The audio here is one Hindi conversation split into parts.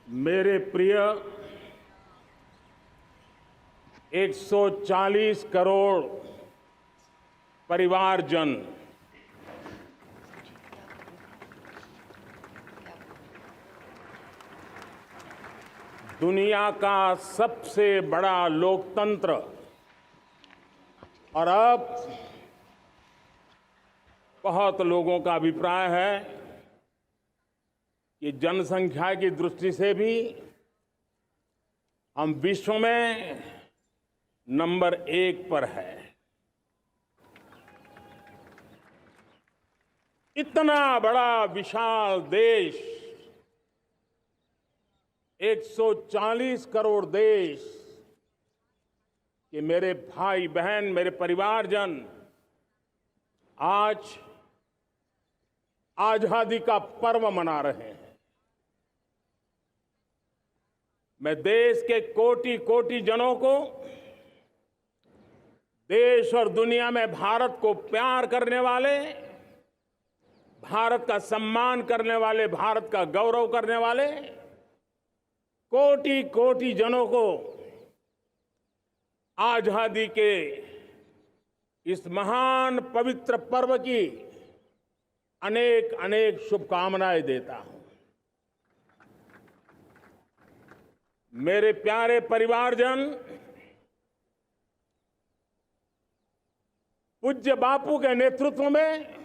मेरे प्रिय 140 करोड़ परिवारजन, दुनिया का सबसे बड़ा लोकतंत्र और अब बहुत लोगों का अभिप्राय है कि जनसंख्या की दृष्टि से भी हम विश्व में नंबर 1 पर है। इतना बड़ा विशाल देश, 140 करोड़ देश के मेरे भाई बहन, मेरे परिवारजन आज आजादी का पर्व मना रहे हैं। मैं देश के कोटि कोटि जनों को, देश और दुनिया में भारत को प्यार करने वाले, भारत का सम्मान करने वाले, भारत का गौरव करने वाले कोटि कोटि जनों को आजादी के इस महान पवित्र पर्व की अनेक अनेक शुभकामनाएं देता हूं। मेरे प्यारे परिवारजन, पूज्य बापू के नेतृत्व में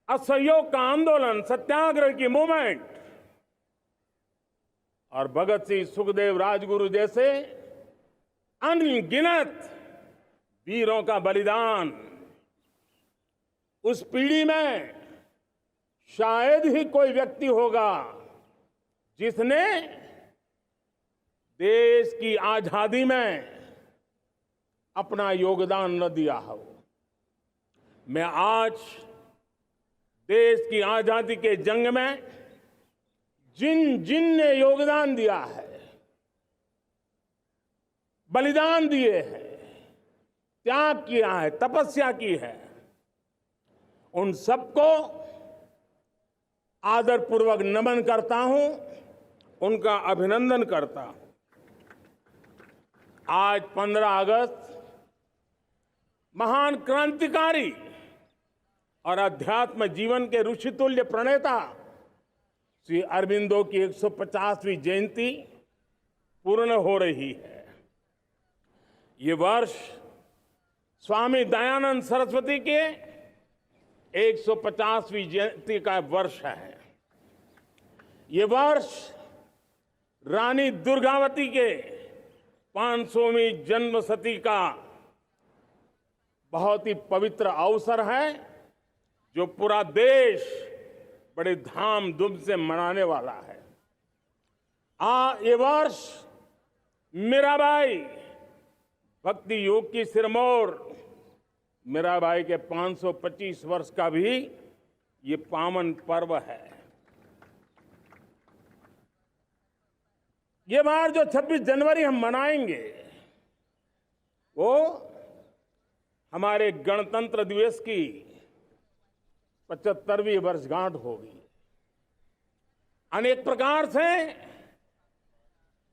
असहयोग का आंदोलन, सत्याग्रह की मूवमेंट और भगत सिंह, सुखदेव, राजगुरु जैसे अनगिनत वीरों का बलिदान, उस पीढ़ी में शायद ही कोई व्यक्ति होगा जिसने देश की आजादी में अपना योगदान न दिया हो। मैं आज देश की आजादी के जंग में जिन जिन ने योगदान दिया है, बलिदान दिए हैं, त्याग किया है, तपस्या की है, उन सबको आदरपूर्वक नमन करता हूं, उनका अभिनंदन करता हूं। आज 15 अगस्त महान क्रांतिकारी और अध्यात्म जीवन के ऋषितुल्य प्रणेता श्री अरबिंदो की 150वीं जयंती पूर्ण हो रही है। ये वर्ष स्वामी दयानंद सरस्वती के 150वीं जयंती का वर्ष है। ये वर्ष रानी दुर्गावती के 500वीं जन्मशती का बहुत ही पवित्र अवसर है, जो पूरा देश बड़े धामधूम से मनाने वाला है। ये वर्ष मीराबाई, भक्ति योग की सिरमौर मीराबाई के 525 वर्ष का भी ये पावन पर्व है। ये बार जो 26 जनवरी हम मनाएंगे, वो हमारे गणतंत्र दिवस की 75वीं वर्षगांठ होगी। अनेक प्रकार से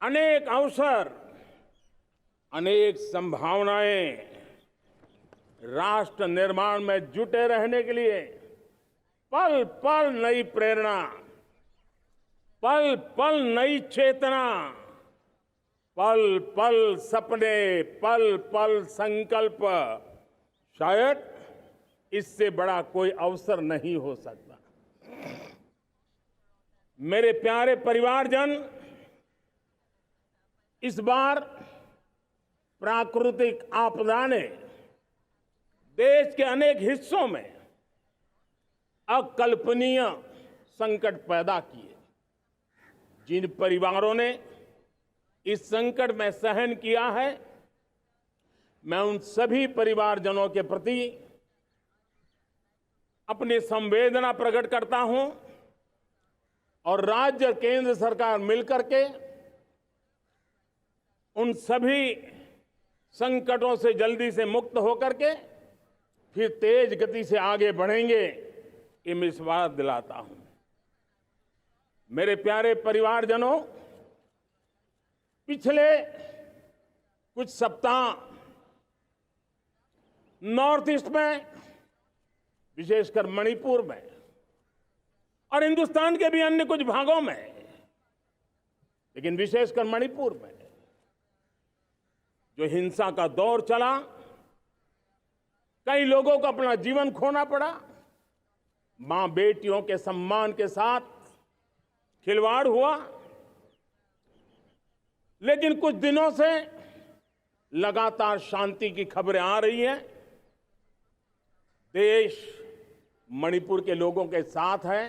अनेक अवसर, अनेक संभावनाएं राष्ट्र निर्माण में जुटे रहने के लिए पल पल नई प्रेरणा, पल पल नई चेतना, पल पल सपने, पल पल संकल्प, शायद इससे बड़ा कोई अवसर नहीं हो सकता। मेरे प्यारे परिवारजन, इस बार प्राकृतिक आपदा ने देश के अनेक हिस्सों में अकल्पनीय संकट पैदा किए। जिन परिवारों ने इस संकट में सहन किया है, मैं उन सभी परिवारजनों के प्रति अपनी संवेदना प्रकट करता हूं और राज्य और केंद्र सरकार मिलकर के उन सभी संकटों से जल्दी से मुक्त होकर के फिर तेज गति से आगे बढ़ेंगे, ये मैं विश्वास दिलाता हूं। मेरे प्यारे परिवारजनों, पिछले कुछ सप्ताह नॉर्थ ईस्ट में, विशेषकर मणिपुर में और हिंदुस्तान के भी अन्य कुछ भागों में, लेकिन विशेषकर मणिपुर में जो हिंसा का दौर चला, कई लोगों को अपना जीवन खोना पड़ा, मां बेटियों के सम्मान के साथ खिलवाड़ हुआ। लेकिन कुछ दिनों से लगातार शांति की खबरें आ रही हैं। देश मणिपुर के लोगों के साथ है।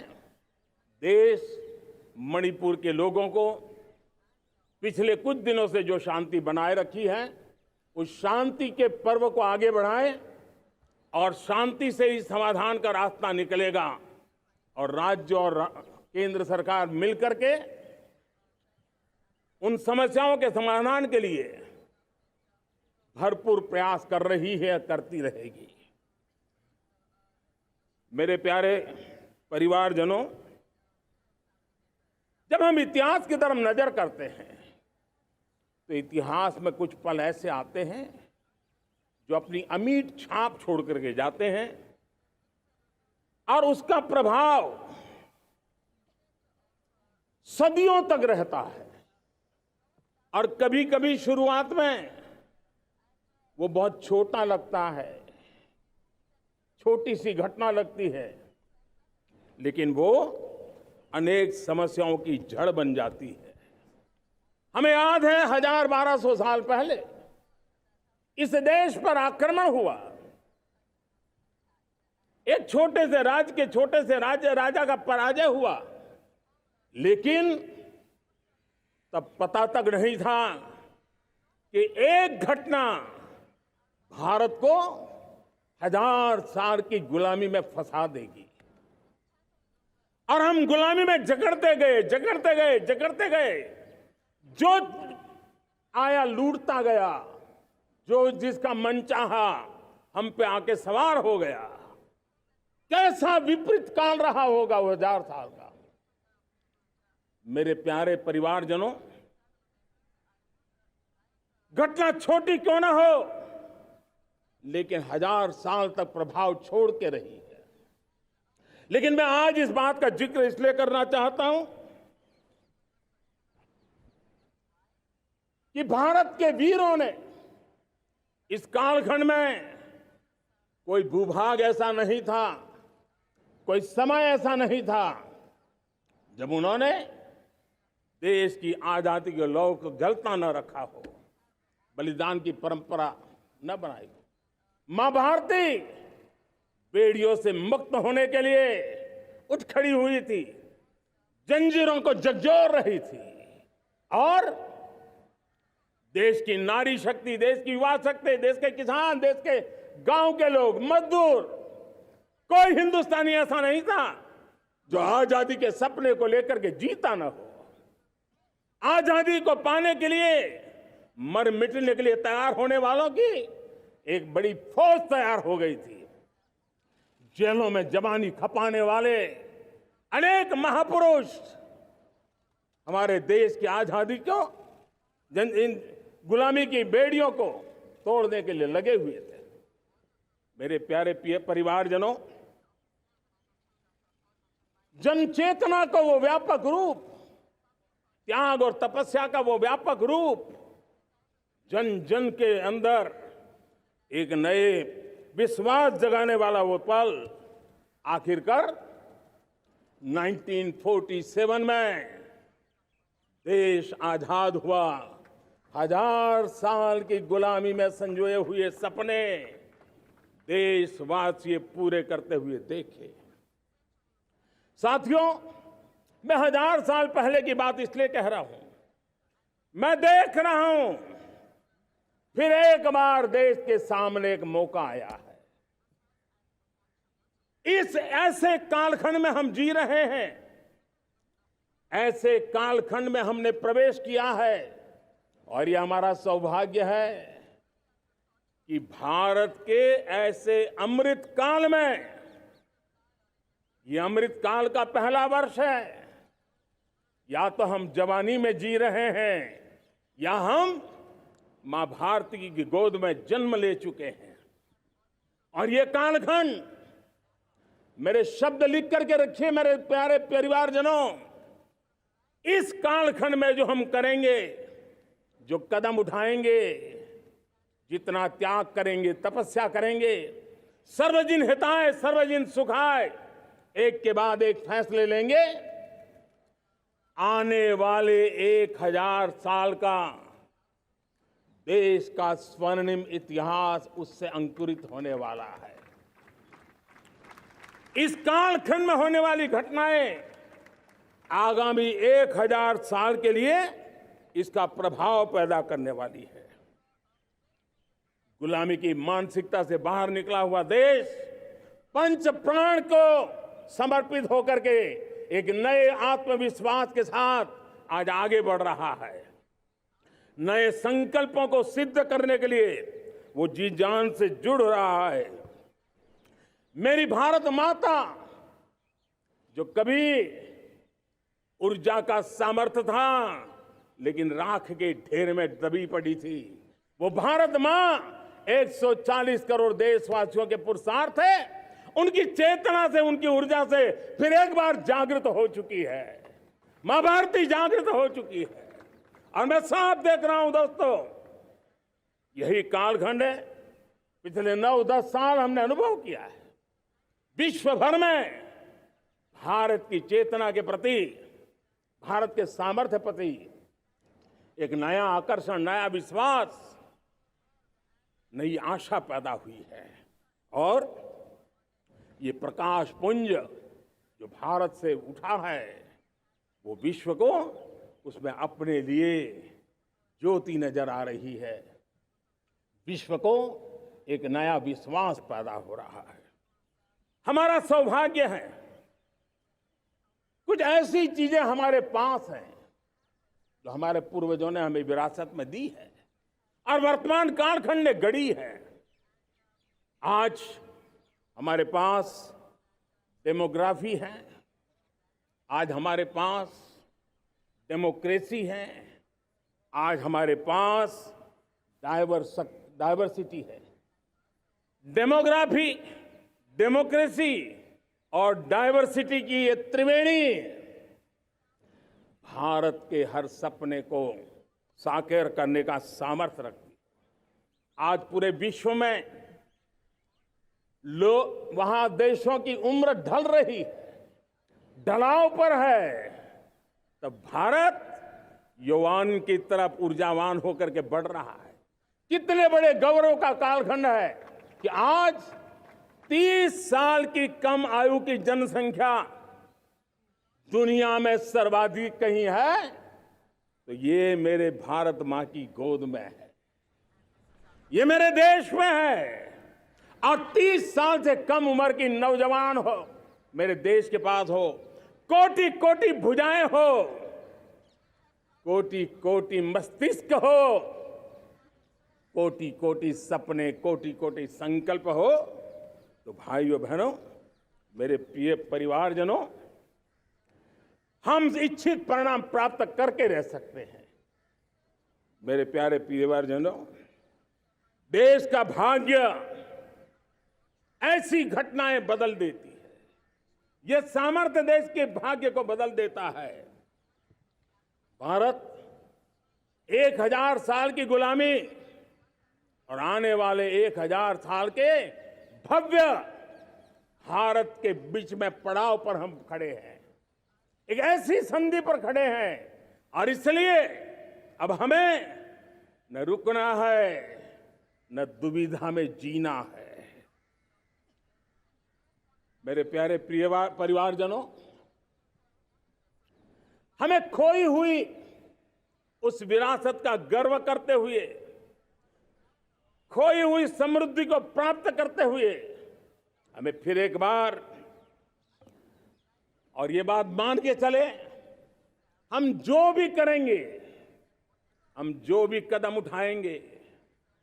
देश मणिपुर के लोगों को पिछले कुछ दिनों से जो शांति बनाए रखी है, उस शांति के पर्व को आगे बढ़ाए और शांति से ही समाधान का रास्ता निकलेगा। और राज्य और केंद्र सरकार मिलकर के उन समस्याओं के समाधान के लिए भरपूर प्रयास कर रही है, करती रहेगी। मेरे प्यारे परिवारजनों, जब हम इतिहास की तरफ नजर करते हैं तो इतिहास में कुछ पल ऐसे आते हैं जो अपनी अमिट छाप छोड़ करके जाते हैं और उसका प्रभाव सदियों तक रहता है। और कभी कभी शुरुआत में वो बहुत छोटा लगता है, छोटी सी घटना लगती है, लेकिन वो अनेक समस्याओं की जड़ बन जाती है। हमें याद है 1000-1200 साल पहले इस देश पर आक्रमण हुआ। एक छोटे से राज्य के छोटे से राजा का पराजय हुआ, लेकिन तब पता तक नहीं था कि एक घटना भारत को 1000 साल की गुलामी में फंसा देगी। और हम गुलामी में जकड़ते गए, जो आया लूटता गया, जो जिसका मन चाहा हम पे आके सवार हो गया। कैसा विपरीत काल रहा होगा वो 1000 साल का। मेरे प्यारे परिवारजनों, घटना छोटी क्यों ना हो, लेकिन 1000 साल तक प्रभाव छोड़ के रही है। लेकिन मैं आज इस बात का जिक्र इसलिए करना चाहता हूं कि भारत के वीरों ने इस कालखंड में कोई भूभाग ऐसा नहीं था, कोई समय ऐसा नहीं था जब उन्होंने देश की आजादी के लौ को जलता न रखा हो, बलिदान की परंपरा न बनाई हो। मां भारती बेड़ियों से मुक्त होने के लिए उठ खड़ी हुई थी, जंजीरों को झकझोर रही थी और देश की नारी शक्ति, देश की युवा शक्ति, देश के किसान, देश के गांव के लोग, मजदूर, कोई हिंदुस्तानी ऐसा नहीं था जो आजादी के सपने को लेकर के जीता न हो। आजादी को पाने के लिए मर मिटने के लिए तैयार होने वालों की एक बड़ी फौज तैयार हो गई थी। जेलों में जवानी खपाने वाले अनेक महापुरुष हमारे देश की आजादी को, इन गुलामी की बेड़ियों को तोड़ने के लिए लगे हुए थे। मेरे प्यारे परिवारजनों, जनचेतना का वो व्यापक रूप, त्याग और तपस्या का वो व्यापक रूप, जन जन के अंदर एक नए विश्वास जगाने वाला वो पल आखिरकार 1947 में देश आजाद हुआ। 1000 साल की गुलामी में संजोए हुए सपने देशवासी पूरे करते हुए देखे। साथियों, मैं 1000 साल पहले की बात इसलिए कह रहा हूं, मैं देख रहा हूं फिर एक बार देश के सामने एक मौका आया है। इस ऐसे कालखंड में हम जी रहे हैं, ऐसे कालखंड में हमने प्रवेश किया है और यह हमारा सौभाग्य है कि भारत के ऐसे अमृत काल में, यह अमृत काल का पहला वर्ष है, या तो हम जवानी में जी रहे हैं या हम मां भारती की गोद में जन्म ले चुके हैं। और ये कालखंड, मेरे शब्द लिख करके रखिए मेरे प्यारे परिवारजनों, इस कालखंड में जो हम करेंगे, जो कदम उठाएंगे, जितना त्याग करेंगे, तपस्या करेंगे, सर्वजन हिताय सर्वजन सुखाय, एक के बाद एक फैसले लेंगे, आने वाले 1000 साल का देश का स्वर्णिम इतिहास उससे अंकुरित होने वाला है। इस कालखंड में होने वाली घटनाएं आगामी 1000 साल के लिए इसका प्रभाव पैदा करने वाली है। गुलामी की मानसिकता से बाहर निकला हुआ देश पंच प्राण को समर्पित होकर के एक नए आत्मविश्वास के साथ आज आगे बढ़ रहा है। नए संकल्पों को सिद्ध करने के लिए वो जी जान से जुड़ रहा है। मेरी भारत माता, जो कभी ऊर्जा का सामर्थ्य था लेकिन राख के ढेर में दबी पड़ी थी, वो भारत मां 140 करोड़ देशवासियों के पुरुषार्थ है। उनकी चेतना से, उनकी ऊर्जा से फिर एक बार जागृत हो चुकी है। मां भारती जागृत हो चुकी है। और मैं साफ देख रहा हूं दोस्तों, यही कालखंड है। पिछले 9-10 साल हमने अनुभव किया है, विश्व भर में भारत की चेतना के प्रति, भारत के सामर्थ्य प्रति एक नया आकर्षण, नया विश्वास, नई आशा पैदा हुई है। और ये प्रकाश पुंज जो भारत से उठा है, वो विश्व को उसमें अपने लिए ज्योति नजर आ रही है। विश्व को एक नया विश्वास पैदा हो रहा है। हमारा सौभाग्य है, कुछ ऐसी चीजें हमारे पास हैं जो हमारे पूर्वजों ने हमें विरासत में दी है और वर्तमान कालखंड ने गढ़ी है। आज हमारे पास डेमोग्राफी है, आज हमारे पास डेमोक्रेसी है, आज हमारे पास डाइवर्सिटी है। डेमोग्राफी, डेमोक्रेसी और डाइवर्सिटी की ये त्रिवेणी भारत के हर सपने को साकार करने का सामर्थ्य रखती है। आज पूरे विश्व में वहां देशों की उम्र ढल रही है, ढलाव पर है, तब भारत यौवन की तरफ ऊर्जावान होकर के बढ़ रहा है। कितने बड़े गौरव का कालखंड है कि आज 30 साल की कम आयु की जनसंख्या दुनिया में सर्वाधिक कहीं है तो ये मेरे भारत मां की गोद में है, ये मेरे देश में है। और 30 साल से कम उम्र की नौजवान हो मेरे देश के पास हो, कोटि कोटि भुजाएं हो, कोटि कोटि मस्तिष्क हो, कोटि कोटि सपने, कोटि कोटि संकल्प हो, तो भाइयों बहनों, मेरे प्रिय परिवारजनों, हम इच्छित परिणाम प्राप्त करके रह सकते हैं। मेरे प्यारे परिवारजनों, देश का भाग्य ऐसी घटनाएं बदल देती है। यह सामर्थ्य देश के भाग्य को बदल देता है। भारत 1000 साल की गुलामी और आने वाले 1000 साल के भव्य भारत के बीच में पड़ाव पर हम खड़े हैं, एक ऐसी संधि पर खड़े हैं। और इसलिए अब हमें न रुकना है, न दुविधा में जीना है। मेरे प्यारे प्रिय परिवारजनों, हमें खोई हुई उस विरासत का गर्व करते हुए, खोई हुई समृद्धि को प्राप्त करते हुए, हमें फिर एक बार, और ये बात मान के चले, हम जो भी करेंगे, हम जो भी कदम उठाएंगे,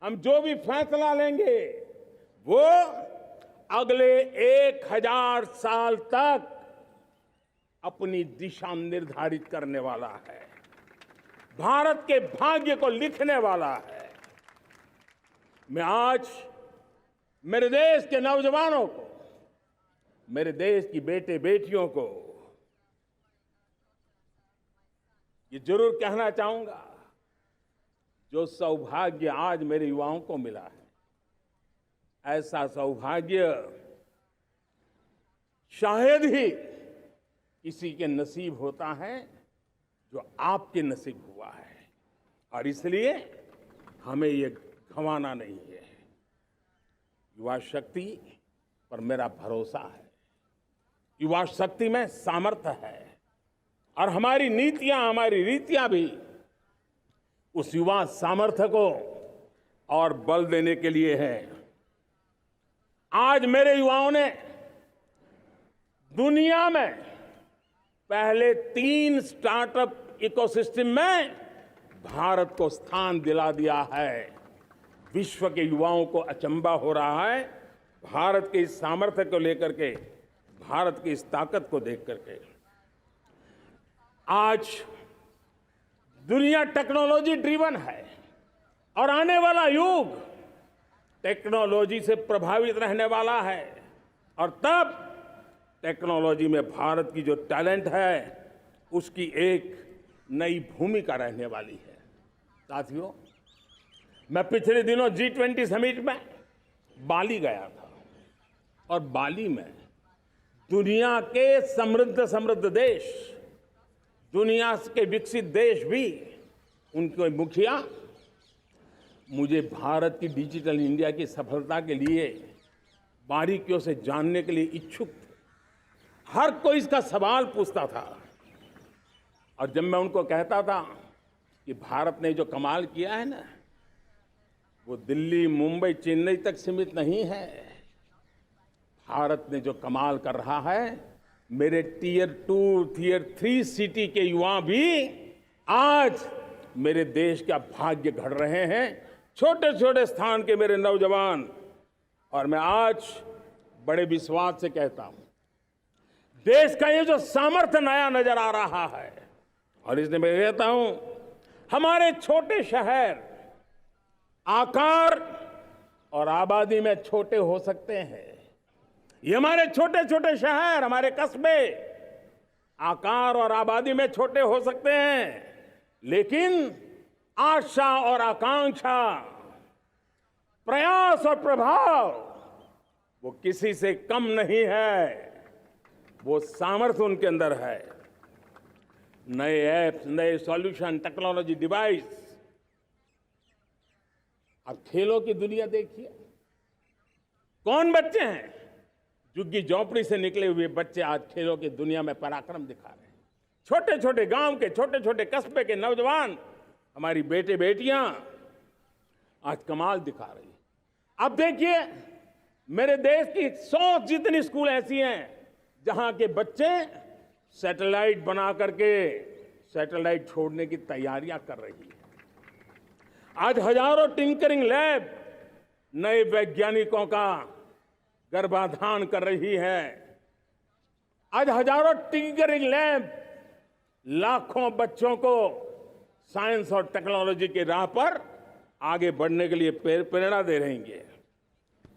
हम जो भी फैसला लेंगे, वो अगले 1000 साल तक अपनी दिशा निर्धारित करने वाला है, भारत के भाग्य को लिखने वाला है। मैं आज मेरे देश के नौजवानों को, मेरे देश की बेटे बेटियों को ये जरूर कहना चाहूंगा, जो सौभाग्य आज मेरे युवाओं को मिला है, ऐसा सौभाग्य शायद ही किसी के नसीब होता है जो आपके नसीब हुआ है। और इसलिए हमें ये गंवाना नहीं है। युवा शक्ति पर मेरा भरोसा है, युवा शक्ति में सामर्थ्य है, और हमारी नीतियां, हमारी रीतियां भी उस युवा सामर्थ्य को और बल देने के लिए है। आज मेरे युवाओं ने दुनिया में पहले 3 स्टार्टअप इकोसिस्टम में भारत को स्थान दिला दिया है। विश्व के युवाओं को अचंभा हो रहा है भारत के इस सामर्थ्य को लेकर के, भारत की इस ताकत को देख करके। आज दुनिया टेक्नोलॉजी ड्रिवन है और आने वाला युग टेक्नोलॉजी से प्रभावित रहने वाला है, और तब टेक्नोलॉजी में भारत की जो टैलेंट है उसकी एक नई भूमिका रहने वाली है। साथियों, मैं पिछले दिनों G20 समिट में बाली गया था, और बाली में दुनिया के समृद्ध देश, दुनिया के विकसित देश भी, उनके मुखिया मुझे भारत की डिजिटल इंडिया की सफलता के लिए बारीकियों से जानने के लिए इच्छुक थे। हर कोई इसका सवाल पूछता था, और जब मैं उनको कहता था कि भारत ने जो कमाल किया है ना, वो दिल्ली, मुंबई, चेन्नई तक सीमित नहीं है। भारत ने जो कमाल कर रहा है, मेरे टियर 2, टियर 3 सिटी के युवा भी आज मेरे देश का भाग्य गढ़ रहे हैं, छोटे छोटे स्थान के मेरे नौजवान। और मैं आज बड़े विश्वास से कहता हूं, देश का ये जो सामर्थ्य नया नजर आ रहा है, और इसलिए मैं कहता हूं, हमारे छोटे शहर आकार और आबादी में छोटे हो सकते हैं। ये हमारे छोटे छोटे शहर, हमारे कस्बे आकार और आबादी में छोटे हो सकते हैं, लेकिन आशा और आकांक्षा, प्रयास और प्रभाव वो किसी से कम नहीं है। वो सामर्थ्य उनके अंदर है। नए ऐप्स, नए सॉल्यूशन, टेक्नोलॉजी डिवाइस। अब खेलों की दुनिया देखिए, कौन बच्चे हैं, झुग्गी झोंपड़ी से निकले हुए बच्चे आज खेलों की दुनिया में पराक्रम दिखा रहे हैं। छोटे छोटे गांव के, छोटे छोटे कस्बे के नौजवान, हमारी बेटे बेटियां आज कमाल दिखा रही हैं। अब देखिए, मेरे देश की 100 जितनी स्कूल ऐसी हैं जहां के बच्चे सैटेलाइट बना करके सैटेलाइट छोड़ने की तैयारियां कर रही हैं। आज हजारों टिंकरिंग लैब नए वैज्ञानिकों का गर्भाधान कर रही है। आज हजारों टिंकरिंग लैब लाखों बच्चों को साइंस और टेक्नोलॉजी की राह पर आगे बढ़ने के लिए प्रेरणा दे रही हैं।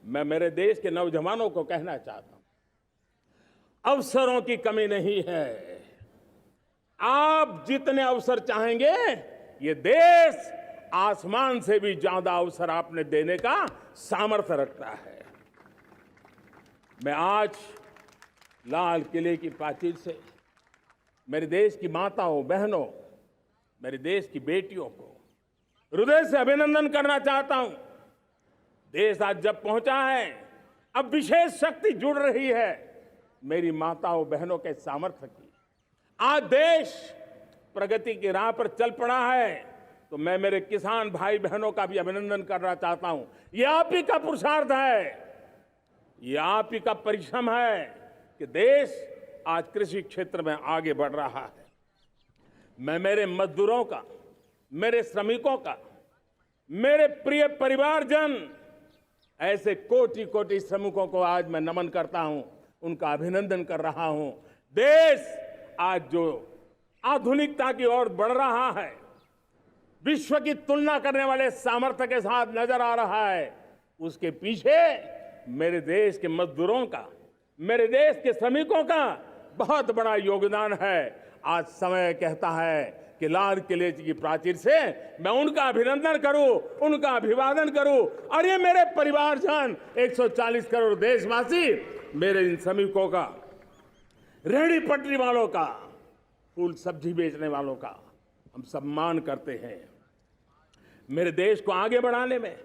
मैं मेरे देश के नौजवानों को कहना चाहता हूं, अवसरों की कमी नहीं है। आप जितने अवसर चाहेंगे, ये देश आसमान से भी ज्यादा अवसर आपने देने का सामर्थ्य रखता है। मैं आज लाल किले की प्राचीर से मेरे देश की माताओं, बहनों, मेरे देश की बेटियों को हृदय से अभिनंदन करना चाहता हूं। देश आज जब पहुंचा है, अब विशेष शक्ति जुड़ रही है मेरी माताओं बहनों के सामर्थ्य की। आज देश प्रगति की राह पर चल पड़ा है, तो मैं मेरे किसान भाई बहनों का भी अभिनंदन करना चाहता हूं। ये आप ही का पुरुषार्थ है, ये आप ही का परिश्रम है कि देश आज कृषि क्षेत्र में आगे बढ़ रहा है। मैं मेरे मजदूरों का, मेरे श्रमिकों का, मेरे प्रिय परिवारजन, ऐसे कोटि कोटि श्रमिकों को आज मैं नमन करता हूं, उनका अभिनंदन कर रहा हूं। देश आज जो आधुनिकता की ओर बढ़ रहा है, विश्व की तुलना करने वाले सामर्थ्य के साथ नजर आ रहा है, उसके पीछे मेरे देश के मजदूरों का, मेरे देश के श्रमिकों का बहुत बड़ा योगदान है। आज समय कहता है कि लाल किले की प्राचीर से मैं उनका अभिनंदन करूं, उनका अभिवादन करूं, और ये मेरे परिवारजन 140 करोड़ देशवासी, मेरे इन श्रमिकों का, रेहड़ी पटरी वालों का, फूल सब्जी बेचने वालों का हम सम्मान करते हैं। मेरे देश को आगे बढ़ाने में,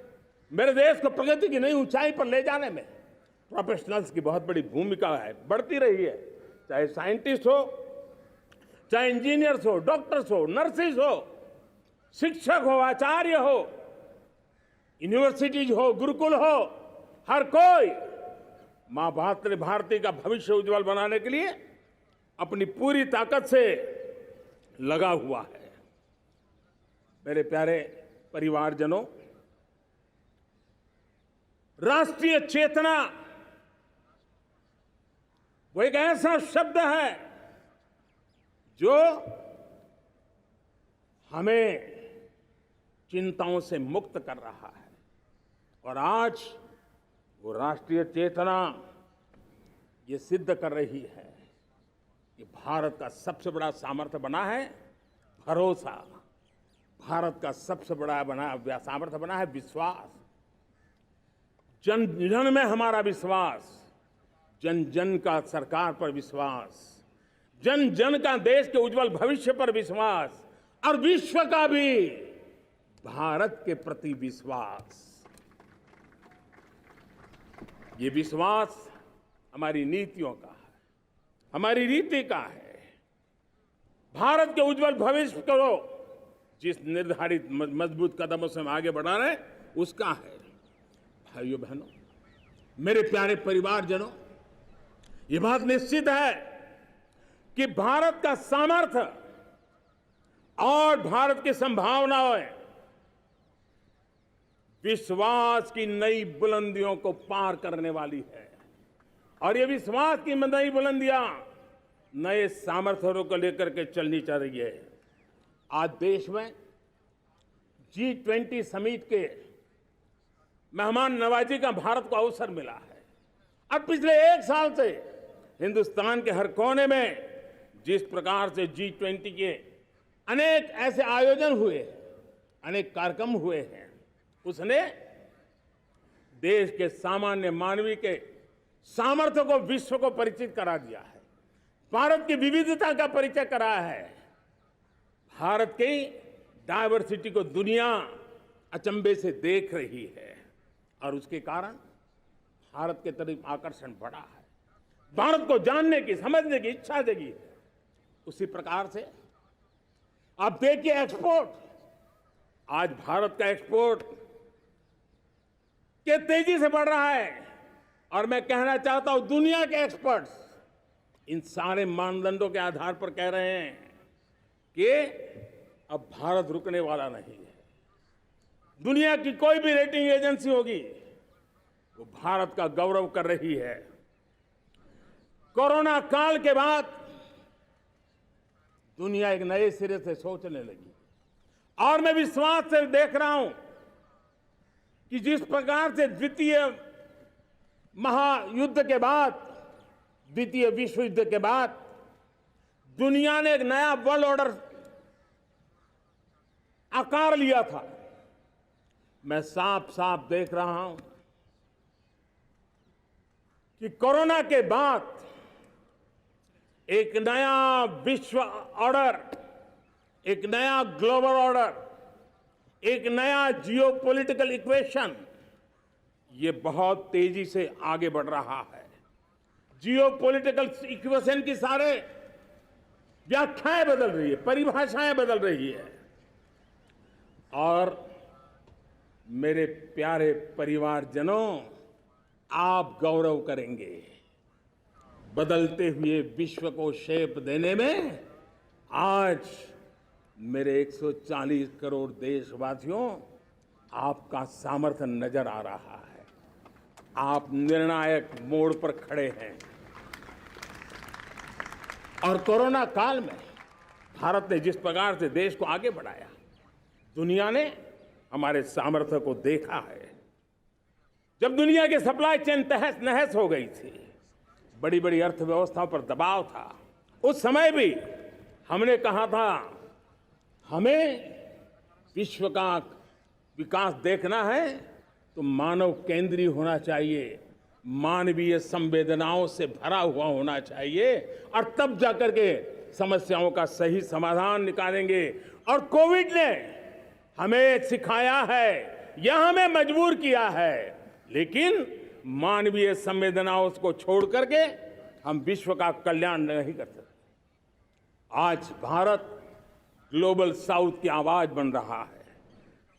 मेरे देश को प्रगति की नई ऊंचाई पर ले जाने में प्रोफेशनल्स की बहुत बड़ी भूमिका है, बढ़ती रही है। चाहे साइंटिस्ट हो, चाहे इंजीनियर्स हो, डॉक्टर्स हो, नर्सिस हो, शिक्षक हो, आचार्य हो, यूनिवर्सिटीज हो, गुरुकुल हो, हर कोई मां भारती का भविष्य उज्जवल बनाने के लिए अपनी पूरी ताकत से लगा हुआ है। मेरे प्यारे परिवारजनों, राष्ट्रीय चेतना वो एक ऐसा शब्द है जो हमें चिंताओं से मुक्त कर रहा है, और आज वो राष्ट्रीय चेतना ये सिद्ध कर रही है कि भारत का सबसे बड़ा सामर्थ्य बना है भरोसा, भारत का सबसे बड़ा सामर्थ्य बना है विश्वास। जन जन में हमारा विश्वास, जन जन का सरकार पर विश्वास, जन जन का देश के उज्जवल भविष्य पर विश्वास, और विश्व का भी भारत के प्रति विश्वास। ये विश्वास हमारी नीतियों का है, हमारी रीति का है। भारत के उज्जवल भविष्य को जिस निर्धारित मजबूत कदमों से हम आगे बढ़ा रहे हैं, उसका है। भाइयों बहनों, मेरे प्यारे परिवारजनों, ये बात निश्चित है कि भारत का सामर्थ्य और भारत की संभावनाएं विश्वास की नई बुलंदियों को पार करने वाली है, और ये विश्वास की नई बुलंदियां नए सामर्थ्यों को लेकर के चलनी चाह रही है। आज देश में G20 समिट के मेहमान नवाजी का भारत को अवसर मिला है। अब पिछले एक साल से हिंदुस्तान के हर कोने में जिस प्रकार से G20 के अनेक ऐसे आयोजन हुए, अनेक कार्यक्रम हुए हैं, उसने देश के सामान्य मानवी के सामर्थ्य को विश्व को परिचित करा दिया है, भारत की विविधता का परिचय कराया है, भारत की डायवर्सिटी को दुनिया अचंभे से देख रही है, और उसके कारण भारत के तरफ आकर्षण बढ़ा है, भारत को जानने की, समझने की इच्छा जगी है। उसी प्रकार से आप देखिए एक्सपोर्ट, आज भारत का एक्सपोर्ट के तेजी से बढ़ रहा है, और मैं कहना चाहता हूं दुनिया के एक्सपर्ट्स इन सारे मानदंडों के आधार पर कह रहे हैं कि अब भारत रुकने वाला नहीं है। दुनिया की कोई भी रेटिंग एजेंसी होगी वो भारत का गौरव कर रही है। कोरोना काल के बाद दुनिया एक नए सिरे से सोचने लगी, और मैं विश्वास से देख रहा हूं कि जिस प्रकार से द्वितीय महायुद्ध के बाद, द्वितीय विश्व युद्ध के बाद दुनिया ने एक नया वर्ल्ड ऑर्डर आकार लिया था, मैं साफ साफ देख रहा हूं कि कोरोना के बाद एक नया विश्व ऑर्डर, एक नया ग्लोबल ऑर्डर, एक नया जियोपॉलिटिकल इक्वेशन ये बहुत तेजी से आगे बढ़ रहा है। जियोपॉलिटिकल इक्वेशन की सारे व्याख्याएं बदल रही है, परिभाषाएं बदल रही है, और मेरे प्यारे परिवारजनों, आप गौरव करेंगे। बदलते हुए विश्व को शेप देने में आज मेरे 140 करोड़ देशवासियों आपका सामर्थ्य नजर आ रहा है। आप निर्णायक मोड़ पर खड़े हैं, और कोरोना काल में भारत ने जिस प्रकार से देश को आगे बढ़ाया, दुनिया ने हमारे सामर्थ्य को देखा है। जब दुनिया की सप्लाई चेन तहस नहस हो गई थी, बड़ी बड़ी अर्थव्यवस्थाओं पर दबाव था, उस समय भी हमने कहा था हमें विश्व का विकास देखना है तो मानव केंद्रीय होना चाहिए, मानवीय संवेदनाओं से भरा हुआ होना चाहिए, और तब जाकर के समस्याओं का सही समाधान निकालेंगे। और कोविड ने हमें सिखाया है या हमें मजबूर किया है, लेकिन मानवीय संवेदनाओं को छोड़ करके हम विश्व का कल्याण नहीं कर सकते। आज भारत ग्लोबल साउथ की आवाज बन रहा है।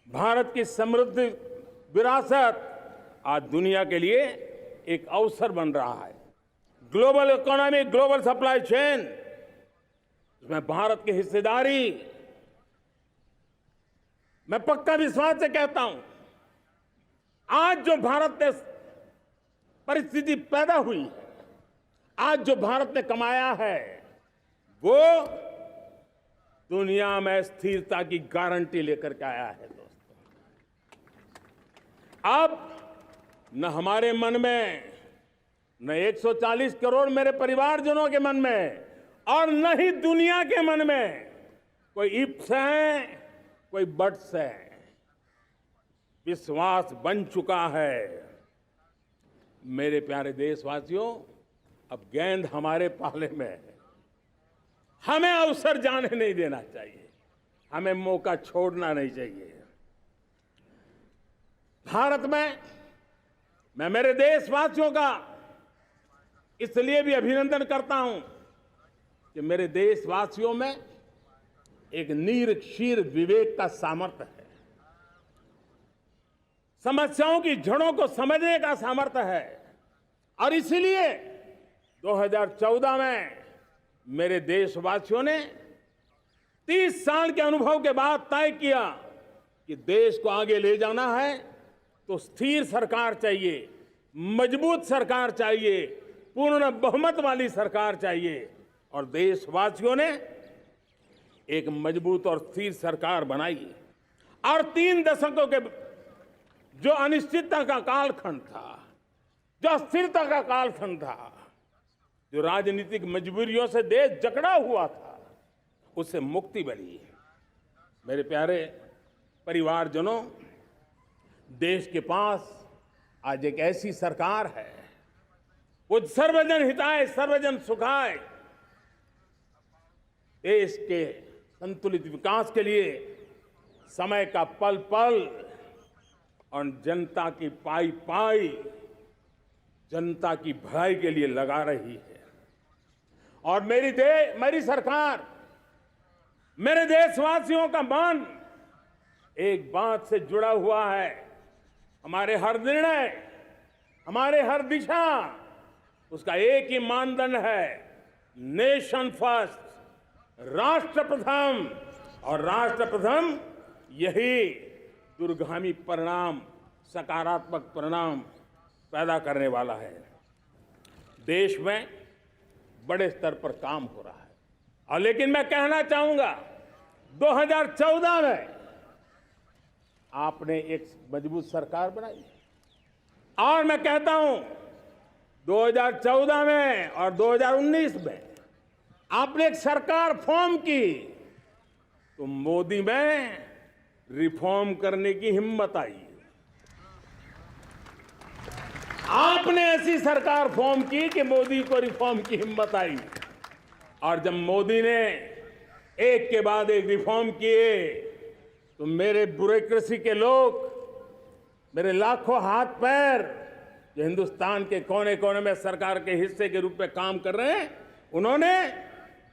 भारत की समृद्ध विरासत आज दुनिया के लिए एक अवसर बन रहा है। Global economy, global supply chain, इसमें भारत की हिस्सेदारी, मैं पक्का विश्वास से कहता हूं, आज जो भारत ने परिस्थिति पैदा हुई है, आज जो भारत ने कमाया है, वो दुनिया में स्थिरता की गारंटी लेकर के आया है। दोस्तों, अब न हमारे मन में, न 140 करोड़ मेरे परिवारजनों के मन में, और न ही दुनिया के मन में कोई इफ्स है, कोई बट्स है। विश्वास बन चुका है। मेरे प्यारे देशवासियों, अब गेंद हमारे पाले में है। हमें अवसर जाने नहीं देना चाहिए, हमें मौका छोड़ना नहीं चाहिए। भारत में मैं मेरे देशवासियों का इसलिए भी अभिनंदन करता हूं कि मेरे देशवासियों में एक नीर-क्षीर विवेक का सामर्थ्य है, समस्याओं की जड़ों को समझने का सामर्थ्य है। और इसलिए 2014 में मेरे देशवासियों ने 30 साल के अनुभव के बाद तय किया कि देश को आगे ले जाना है तो स्थिर सरकार चाहिए, मजबूत सरकार चाहिए, पूर्ण बहुमत वाली सरकार चाहिए। और देशवासियों ने एक मजबूत और स्थिर सरकार बनाई। और 3 दशकों के जो अनिश्चितता का कालखंड था, जो अस्थिरता का कालखंड था, जो राजनीतिक मजबूरियों से देश जकड़ा हुआ था, उससे मुक्ति मिली। मेरे प्यारे परिवारजनों, देश के पास आज एक ऐसी सरकार है, वो सर्वजन हिताय सर्वजन सुखाय, देश के संतुलित विकास के लिए समय का पल पल और जनता की पाई पाई, जनता की भलाई के लिए लगा रही है। और मेरी सरकार, मेरे देशवासियों का मन एक बात से जुड़ा हुआ है। हमारे हर निर्णय, हमारे हर दिशा, उसका एक ही मानदंड है, नेशन फर्स्ट, राष्ट्र प्रथम। और राष्ट्र प्रथम यही दूरगामी परिणाम, सकारात्मक परिणाम पैदा करने वाला है। देश में बड़े स्तर पर काम हो रहा है। और लेकिन मैं कहना चाहूंगा, 2014 में आपने एक मजबूत सरकार बनाई, और मैं कहता हूं 2014 में और 2019 में आपने एक सरकार फॉर्म की, तो मोदी में रिफॉर्म करने की हिम्मत आई। आपने ऐसी सरकार फॉर्म की कि मोदी को रिफॉर्म की हिम्मत आई। और जब मोदी ने एक के बाद एक रिफॉर्म किए, तो मेरे ब्यूरोक्रेसी के लोग, मेरे लाखों हाथ पैर जो हिंदुस्तान के कोने कोने में सरकार के हिस्से के रूप में काम कर रहे हैं, उन्होंने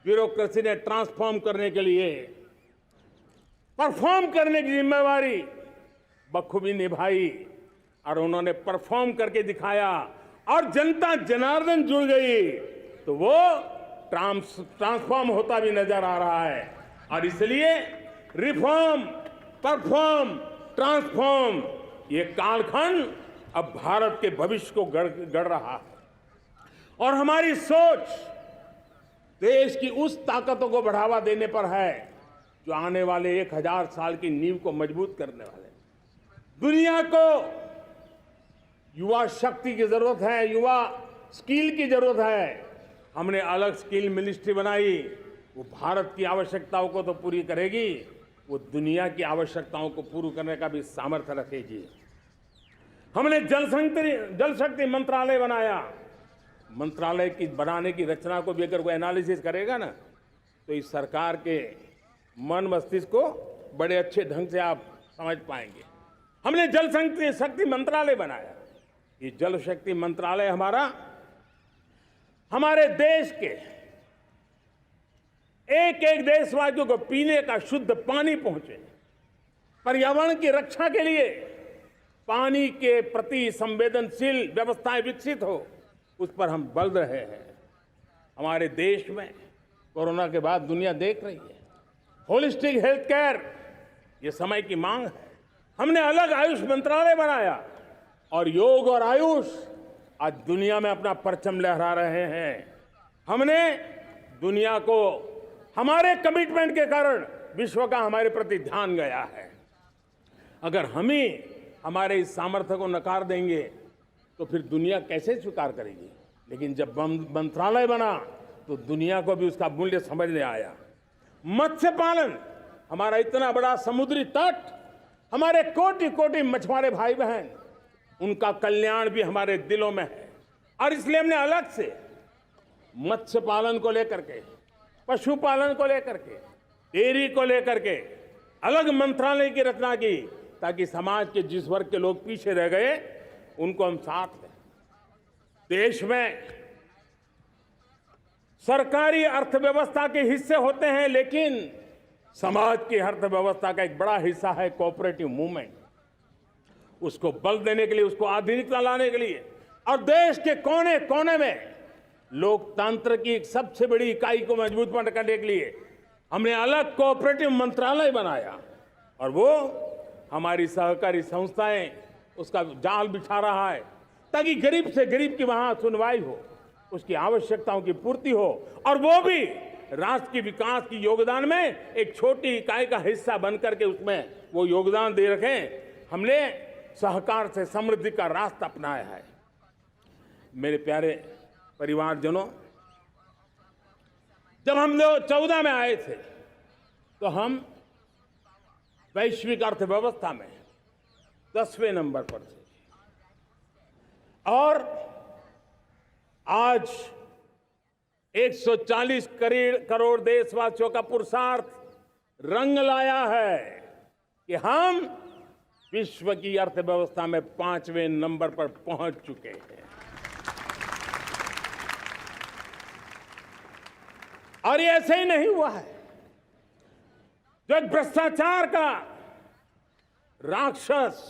ब्यूरोक्रेसी ने ट्रांसफॉर्म करने के लिए, परफॉर्म करने की जिम्मेवारी बखूबी निभाई। और उन्होंने परफॉर्म करके दिखाया, और जनता जनार्दन जुड़ गई, तो वो ट्रांसफॉर्म होता भी नजर आ रहा है। और इसलिए रिफॉर्म, परफॉर्म, ट्रांसफॉर्म, ये कालखंड अब भारत के भविष्य को गढ़ रहा है। और हमारी सोच देश की उस ताकतों को बढ़ावा देने पर है जो आने वाले 1000 साल की नींव को मजबूत करने वाले। दुनिया को युवा शक्ति की जरूरत है, युवा स्किल की जरूरत है। हमने अलग स्किल मिनिस्ट्री बनाई, वो भारत की आवश्यकताओं को तो पूरी करेगी, वो दुनिया की आवश्यकताओं को पूरी करने का भी सामर्थ्य रखेगी। हमने जल शक्ति मंत्रालय बनाया। मंत्रालय की बनाने की रचना को भी अगर कोई एनालिसिस करेगा ना, तो इस सरकार के मन मस्तिष्क को बड़े अच्छे ढंग से आप समझ पाएंगे। हमने जल शक्ति मंत्रालय बनाया। ये जल शक्ति मंत्रालय हमारे देश के एक एक देशवासियों को पीने का शुद्ध पानी पहुंचे, पर्यावरण की रक्षा के लिए पानी के प्रति संवेदनशील व्यवस्थाएं विकसित हो, उस पर हम बल रहे हैं। हमारे देश में कोरोना के बाद दुनिया देख रही है, होलिस्टिक हेल्थ केयर ये समय की मांग है। हमने अलग आयुष मंत्रालय बनाया और योग और आयुष आज दुनिया में अपना परचम लहरा रहे हैं। हमने दुनिया को हमारे कमिटमेंट के कारण विश्व का हमारे प्रति ध्यान गया है। अगर हम ही हमारे इस सामर्थ्य को नकार देंगे तो फिर दुनिया कैसे स्वीकार करेगी। लेकिन जब मंत्रालय बना तो दुनिया को भी उसका मूल्य समझ में आया। मत्स्य पालन, हमारा इतना बड़ा समुद्री तट, हमारे कोटि कोटि मछुआरे भाई बहन, उनका कल्याण भी हमारे दिलों में है। और इसलिए हमने अलग से मत्स्य पालन को लेकर के, पशुपालन को लेकर के, डेयरी को लेकर के अलग मंत्रालय की रचना की, ताकि समाज के जिस वर्ग के लोग पीछे रह गए उनको हम साथ लें। देश में सरकारी अर्थव्यवस्था के हिस्से होते हैं, लेकिन समाज की अर्थव्यवस्था का एक बड़ा हिस्सा है कोऑपरेटिव मूवमेंट। उसको बल देने के लिए, उसको आधुनिकता लाने के लिए और देश के कोने कोने में लोकतंत्र की एक सबसे बड़ी इकाई को मजबूत करने के लिए हमने अलग कोऑपरेटिव मंत्रालय बनाया। और वो हमारी सहकारी संस्थाएं उसका जाल बिछा रहा है, ताकि गरीब से गरीब की वहां सुनवाई हो, उसकी आवश्यकताओं की पूर्ति हो, और वो भी राष्ट्र के विकास की योगदान में एक छोटी इकाई का हिस्सा बनकर के उसमें वो योगदान दे रखें। हमने सहकार से समृद्धि का रास्ता अपनाया है। मेरे प्यारे परिवारजनों, जब हम 2014 में आए थे तो हम वैश्विक अर्थव्यवस्था में 10वें नंबर पर थे, और आज 140 करोड़ देशवासियों का पुरुषार्थ रंग लाया है कि हम विश्व की अर्थव्यवस्था में 5वें नंबर पर पहुंच चुके हैं। और ये ऐसे ही नहीं हुआ है। जो एक भ्रष्टाचार का राक्षस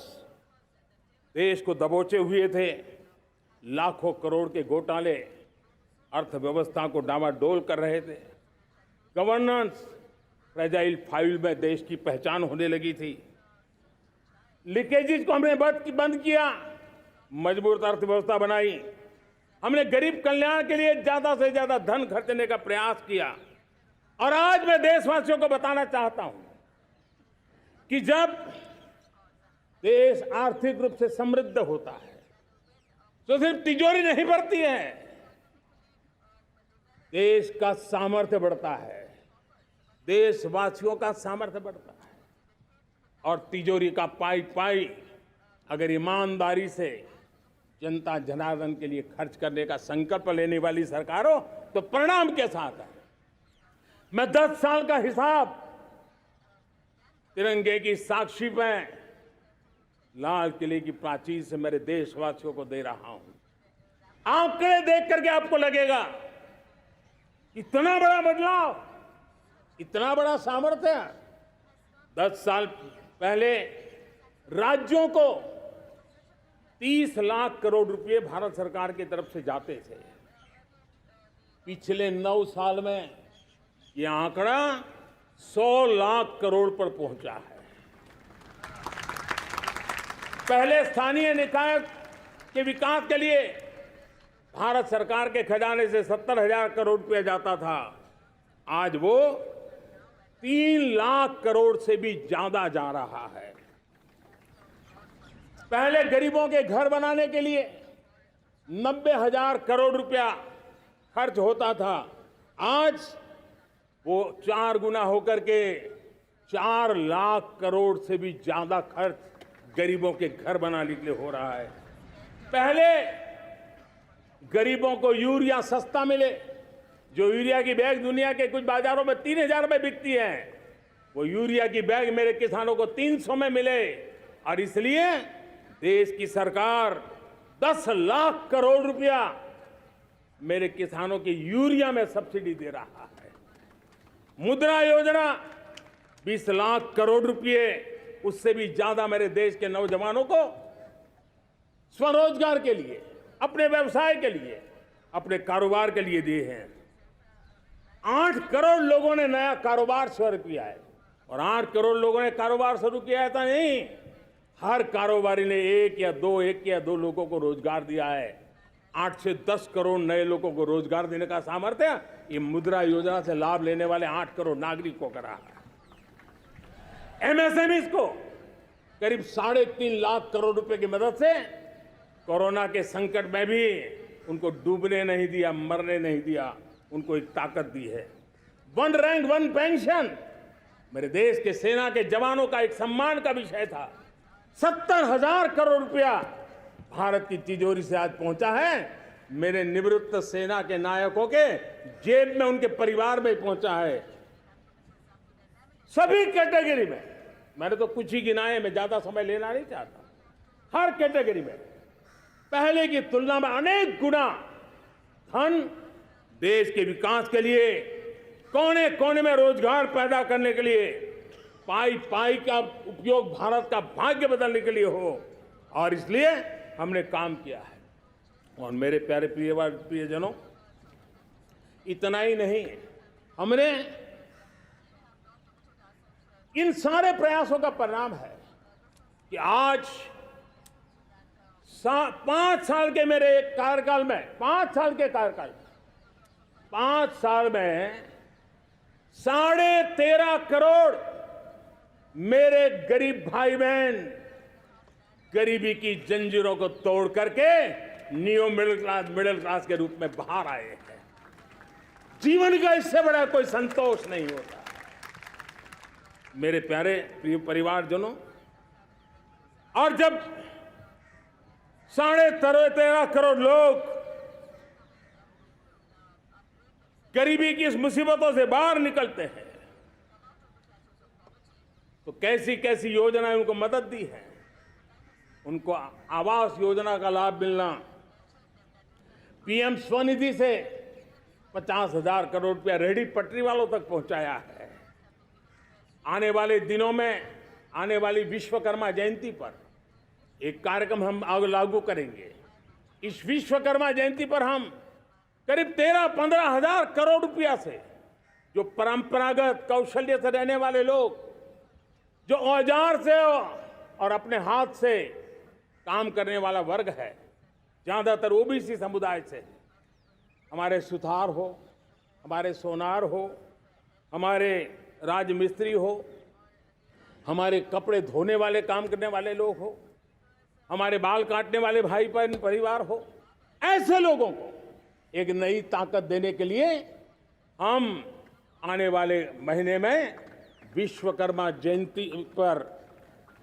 देश को दबोचे हुए थे, लाखों करोड़ के घोटाले अर्थव्यवस्था को डामाडोल कर रहे थे, गवर्नेंस फ्रेजाइल फाइल में देश की पहचान होने लगी थी, लीकेजेस को हमने बंद किया, मजबूत अर्थव्यवस्था बनाई, हमने गरीब कल्याण के लिए ज्यादा से ज्यादा धन खर्चने का प्रयास किया। और आज मैं देशवासियों को बताना चाहता हूं कि जब देश आर्थिक रूप से समृद्ध होता है तो सिर्फ तिजोरी नहीं बढ़ती है, देश का सामर्थ्य बढ़ता है, देशवासियों का सामर्थ्य बढ़ता है। और तिजोरी का पाई पाई अगर ईमानदारी से जनता जनार्दन के लिए खर्च करने का संकल्प लेने वाली सरकार हो तो परिणाम के साथ है। मैं 10 साल का हिसाब तिरंगे की साक्षी में लाल किले की प्राचीर से मेरे देशवासियों को दे रहा हूं। आंकड़े देख करके आपको लगेगा इतना बड़ा बदलाव, इतना बड़ा सामर्थ्य। 10 साल पहले राज्यों को 30 लाख करोड़ रुपए भारत सरकार की तरफ से जाते थे। पिछले 9 साल में यह आंकड़ा 100 लाख करोड़ पर पहुंचा है। पहले स्थानीय निकाय के विकास के लिए भारत सरकार के खजाने से 70,000 करोड़ रुपया जाता था, आज वो 3 लाख करोड़ से भी ज्यादा जा रहा है। पहले गरीबों के घर बनाने के लिए 90,000 करोड़ रुपया खर्च होता था, आज वो 4 गुना होकर के 4 लाख करोड़ से भी ज्यादा खर्च गरीबों के घर बनाने के लिए हो रहा है। पहले गरीबों को यूरिया सस्ता मिले, जो यूरिया की बैग दुनिया के कुछ बाजारों में 3,000 में बिकती है, वो यूरिया की बैग मेरे किसानों को 300 में मिले। और इसलिए देश की सरकार 10 लाख करोड़ रुपया मेरे किसानों की यूरिया में सब्सिडी दे रहा है। मुद्रा योजना 20 लाख करोड़ रुपए, उससे भी ज्यादा मेरे देश के नौजवानों को स्वरोजगार के लिए, अपने व्यवसाय के लिए, अपने कारोबार के लिए दिए हैं। 8 करोड़ लोगों ने नया कारोबार शुरू किया है, और 8 करोड़ लोगों ने कारोबार शुरू किया है ऐसा नहीं, हर कारोबारी ने एक या दो लोगों को रोजगार दिया है। 8 से 10 करोड़ नए लोगों को रोजगार देने का सामर्थ्य ये मुद्रा योजना से लाभ लेने वाले 8 करोड़ नागरिकों को करा है। एमएसएमईज को करीब 3.5 लाख करोड़ रुपए की मदद से कोरोना के संकट में भी उनको डूबने नहीं दिया, मरने नहीं दिया, उनको एक ताकत दी है। 1 रैंक 1 पेंशन मेरे देश के सेना के जवानों का एक सम्मान का विषय था। 70,000 करोड़ रुपया भारत की तिजोरी से आज पहुंचा है, मेरे निवृत्त सेना के नायकों के जेब में, उनके परिवार में पहुंचा है। सभी कैटेगरी में, मैंने तो कुछ ही गिनाए, मैं ज्यादा समय लेना नहीं चाहता। हर कैटेगरी में पहले की तुलना में अनेक गुना धन देश के विकास के लिए, कोने कोने में रोजगार पैदा करने के लिए, पाई पाई का उपयोग भारत का भाग्य बदलने के लिए हो, और इसलिए हमने काम किया है। और मेरे प्यारे प्रियजनों, इतना ही नहीं, हमने इन सारे प्रयासों का परिणाम है कि आज 5 साल के मेरे कार्यकाल में, 5 साल के कार्यकाल में, 5 साल में 13.5 करोड़ मेरे गरीब भाई बहन गरीबी की जंजीरों को तोड़ करके न्यू मिडिल क्लास के रूप में बाहर आए हैं। जीवन का इससे बड़ा कोई संतोष नहीं होता। मेरे प्यारे प्रिय परिवारजनों, और जब 13.5 करोड़ लोग गरीबी की इस मुसीबतों से बाहर निकलते हैं, तो कैसी कैसी योजनाएं उनको मदद दी है। उनको आवास योजना का लाभ मिलना, पीएम स्वनिधि से 50,000 करोड़ रुपया रेहड़ी पटरी वालों तक पहुंचाया है। आने वाले दिनों में, आने वाली विश्वकर्मा जयंती पर एक कार्यक्रम हम लागू करेंगे। इस विश्वकर्मा जयंती पर हम करीब 13-15 हजार करोड़ रुपया से, जो परंपरागत कौशल्य से रहने वाले लोग, जो औजार से और अपने हाथ से काम करने वाला वर्ग है, ज्यादातर ओबीसी समुदाय से, हमारे सुथार हो, हमारे सोनार हो, हमारे राजमिस्त्री हो, हमारे कपड़े धोने वाले काम करने वाले लोग हो, हमारे बाल काटने वाले भाई बहन परिवार हो, ऐसे लोगों को एक नई ताकत देने के लिए हम आने वाले महीने में विश्वकर्मा जयंती पर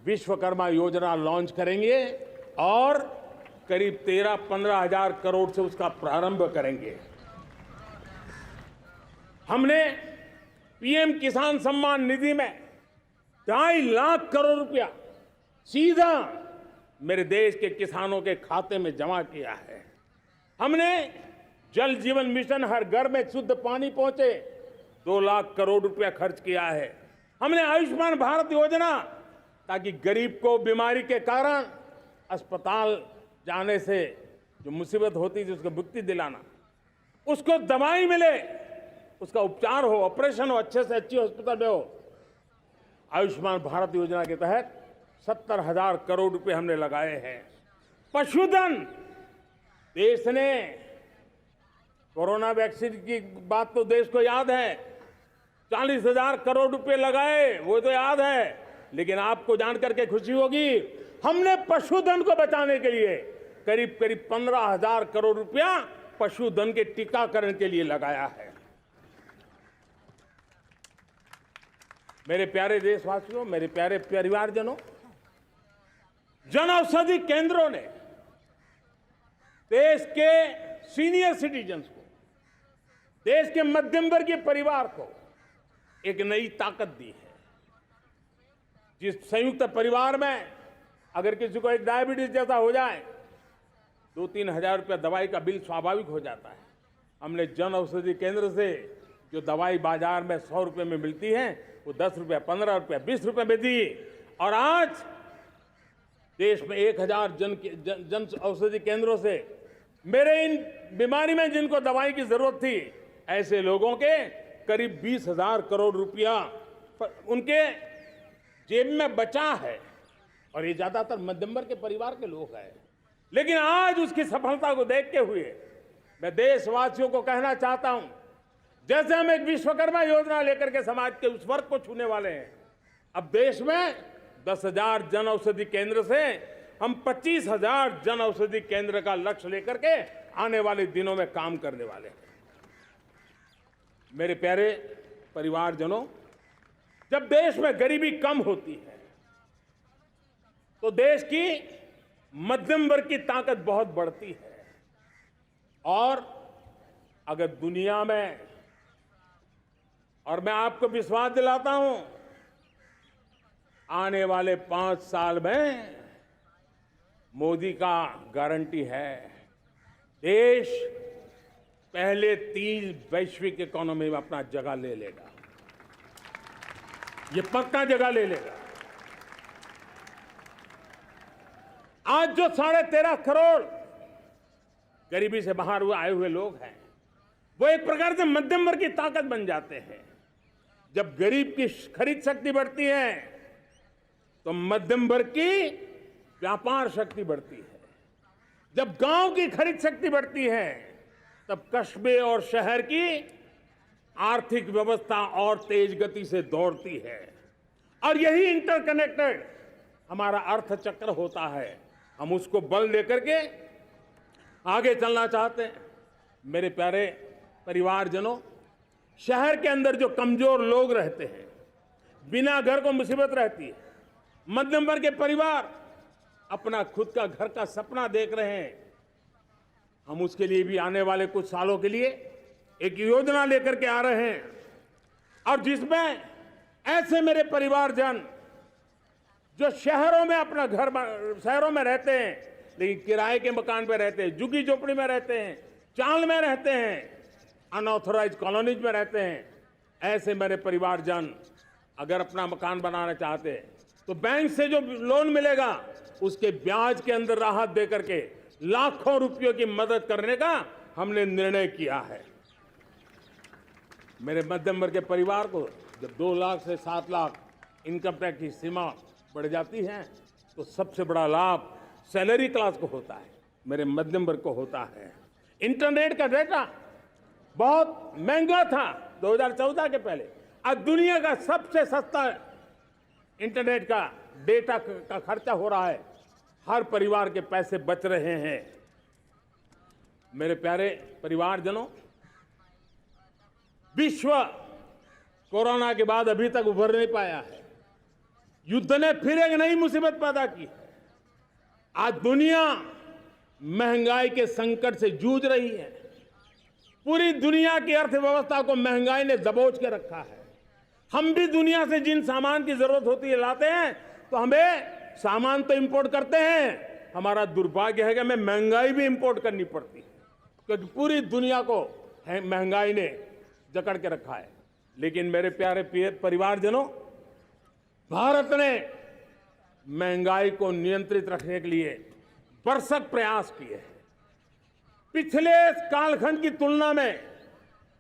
विश्वकर्मा योजना लॉन्च करेंगे और करीब 13-15 हजार करोड़ से उसका प्रारंभ करेंगे। हमने पीएम किसान सम्मान निधि में 2.5 लाख करोड़ रुपया सीधा मेरे देश के किसानों के खाते में जमा किया है। हमने जल जीवन मिशन, हर घर में शुद्ध पानी पहुंचे, 2 लाख करोड़ रुपया खर्च किया है। हमने आयुष्मान भारत योजना, ताकि गरीब को बीमारी के कारण अस्पताल जाने से जो मुसीबत होती थी उसको मुक्ति दिलाना, उसको दवाई मिले, उसका उपचार हो, ऑपरेशन हो, अच्छे से अच्छी हॉस्पिटल में हो। आयुष्मान भारत योजना के तहत 70,000 करोड़ रुपए हमने लगाए हैं। पशुधन, देश ने कोरोना वैक्सीन की बात तो देश को याद है, 40,000 करोड़ रुपए लगाए, वो तो याद है। लेकिन आपको जानकर के खुशी होगी, हमने पशुधन को बचाने के लिए करीब करीब 15,000 करोड़ रुपया पशुधन के टीकाकरण के लिए लगाया है। मेरे प्यारे देशवासियों, मेरे प्यारे परिवारजनों, जन औषधि केंद्रों ने देश के सीनियर सिटीजन्स को, देश के मध्यम वर्गीय परिवार को एक नई ताकत दी है। जिस संयुक्त परिवार में अगर किसी को एक डायबिटीज जैसा हो जाए, 2-3 हजार रुपया दवाई का बिल स्वाभाविक हो जाता है। हमने जन औषधि केंद्र से जो दवाई बाजार में 100 रुपये में मिलती है, वो 10 रुपये, 15 रुपये, 20 रुपये में दी। और आज देश में 1,000 जन औषधि केंद्रों से मेरे इन बीमारी में जिनको दवाई की जरूरत थी, ऐसे लोगों के करीब 20,000 करोड़ रुपया उनके जेब में बचा है। और ये ज्यादातर मध्यम वर्ग के परिवार के लोग हैं। लेकिन आज उसकी सफलता को देखते हुए मैं देशवासियों को कहना चाहता हूं, जैसे हम एक विश्वकर्मा योजना लेकर के समाज के उस वर्ग को छूने वाले हैं, अब देश में 10,000 जन औषधि केंद्र से हम 25,000 जन औषधि केंद्र का लक्ष्य लेकर के आने वाले दिनों में काम करने वाले हैं। मेरे प्यारे परिवारजनों, जब देश में गरीबी कम होती है तो देश की मध्यम वर्ग की ताकत बहुत बढ़ती है। और अगर दुनिया में, और मैं आपको विश्वास दिलाता हूं, आने वाले 5 साल में मोदी का गारंटी है, देश पहले 3 वैश्विक इकोनॉमी में अपना जगह ले लेगा। ये पक्का जगह ले लेगा। आज जो 13.5 करोड़ गरीबी से बाहर आए हुए लोग हैं, वो एक प्रकार से मध्यम वर्ग की ताकत बन जाते हैं। जब गरीब की खरीद शक्ति बढ़ती है तो मध्यम वर्ग की व्यापार शक्ति बढ़ती है। जब गांव की खरीद शक्ति बढ़ती है तब कस्बे और शहर की आर्थिक व्यवस्था और तेज गति से दौड़ती है। और यही इंटरकनेक्टेड हमारा अर्थचक्र होता है। हम उसको बल लेकर के आगे चलना चाहते हैं। मेरे प्यारे परिवारजनों, शहर के अंदर जो कमजोर लोग रहते हैं, बिना घर को मुसीबत रहती है, मध्यम वर्ग के परिवार अपना खुद का घर का सपना देख रहे हैं, हम उसके लिए भी आने वाले कुछ सालों के लिए एक योजना लेकर के आ रहे हैं। और जिसमें ऐसे मेरे परिवारजन जो शहरों में अपना घर, शहरों में रहते हैं लेकिन किराए के मकान पे रहते हैं, झुग्गी झोपड़ी में रहते हैं, चाल में रहते हैं, अनऑथोराइज कॉलोनीज में रहते हैं, ऐसे मेरे परिवारजन अगर अपना मकान बनाना चाहते हैं तो बैंक से जो लोन मिलेगा उसके ब्याज के अंदर राहत देकर के लाखों रुपयों की मदद करने का हमने निर्णय किया है। मेरे मध्यम वर्ग के परिवार को जब 2 लाख से 7 लाख इनकम टैक्स की सीमा बढ़ जाती है तो सबसे बड़ा लाभ सैलरी क्लास को होता है, मेरे मध्यम वर्ग को होता है। इंटरनेट का डेटा बहुत महंगा था 2014 के पहले, आज दुनिया का सबसे सस्ता इंटरनेट का डेटा का खर्चा हो रहा है। हर परिवार के पैसे बच रहे हैं। मेरे प्यारे परिवारजनों, विश्व कोरोना के बाद अभी तक उभर नहीं पाया है। युद्ध ने फिर एक नई मुसीबत पैदा की है। आज दुनिया महंगाई के संकट से जूझ रही है। पूरी दुनिया की अर्थव्यवस्था को महंगाई ने दबोच के रखा है। हम भी दुनिया से जिन सामान की जरूरत होती है लाते हैं, तो हमें सामान तो इंपोर्ट करते हैं। हमारा दुर्भाग्य है कि हमें महंगाई भी इंपोर्ट करनी पड़ती है, क्योंकि पूरी दुनिया को महंगाई ने जकड़ के रखा है। लेकिन मेरे प्यारे परिवारजनों, भारत ने महंगाई को नियंत्रित रखने के लिए भरसक प्रयास किए हैं। पिछले कालखंड की तुलना में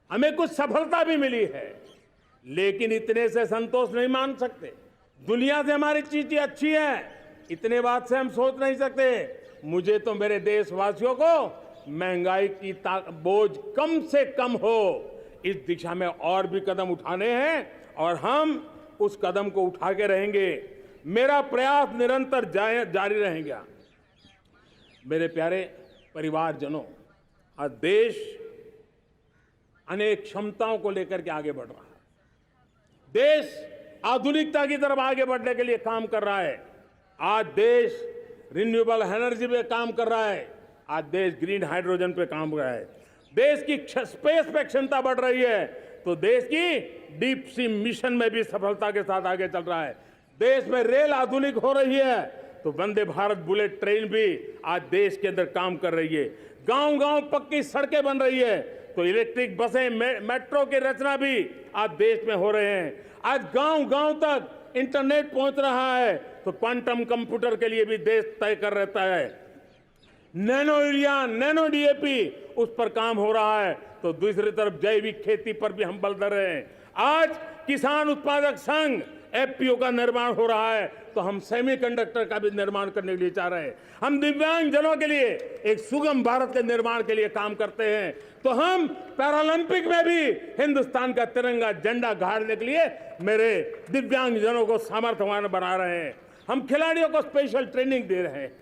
हमें कुछ सफलता भी मिली है, लेकिन इतने से संतोष नहीं मान सकते। दुनिया से हमारी चीजें अच्छी है, इतने बात से हम सोच नहीं सकते। मुझे तो मेरे देशवासियों को महंगाई की बोझ कम से कम हो, इस दिशा में और भी कदम उठाने हैं और हम उस कदम को उठा के रहेंगे। मेरा प्रयास निरंतर जारी रहेगा। मेरे प्यारे परिवारजनों, आज देश अनेक क्षमताओं को लेकर के आगे बढ़ रहा है। देश आधुनिकता की तरफ आगे बढ़ने के लिए काम कर रहा है। आज देश रिन्यूएबल एनर्जी पे काम कर रहा है। आज देश ग्रीन हाइड्रोजन पे काम कर रहा है। देश की स्पेस पे क्षमता बढ़ रही है, तो देश की डीप सी मिशन में भी सफलता के साथ आगे चल रहा है। देश में रेल आधुनिक हो रही है, तो वंदे भारत बुलेट ट्रेन भी आज देश के अंदर काम कर रही है। गांव गांव पक्की सड़कें बन रही है, तो इलेक्ट्रिक बसें, मेट्रो की रचना भी आज देश में हो रहे हैं। आज गांव गांव तक इंटरनेट पहुंच रहा है, तो क्वांटम कंप्यूटर के लिए भी देश तय कर रहता है। नैनो यूरिया, नैनो डीएपी, उस पर काम हो रहा है, तो दूसरी तरफ जैविक खेती पर भी हम बल दे रहे हैं। आज किसान उत्पादक संघ एफपीओ का निर्माण हो रहा है, तो हम सेमीकंडक्टर का भी निर्माण करने के लिए चाह रहे हैं। हम दिव्यांग जनों के लिए एक सुगम भारत के निर्माण के लिए काम करते हैं, तो हम पैरालंपिक में भी हिंदुस्तान का तिरंगा झंडा गाड़ने के लिए मेरे दिव्यांग जनों को सामर्थ्यवान बना रहे हैं। हम खिलाड़ियों को स्पेशल ट्रेनिंग दे रहे हैं।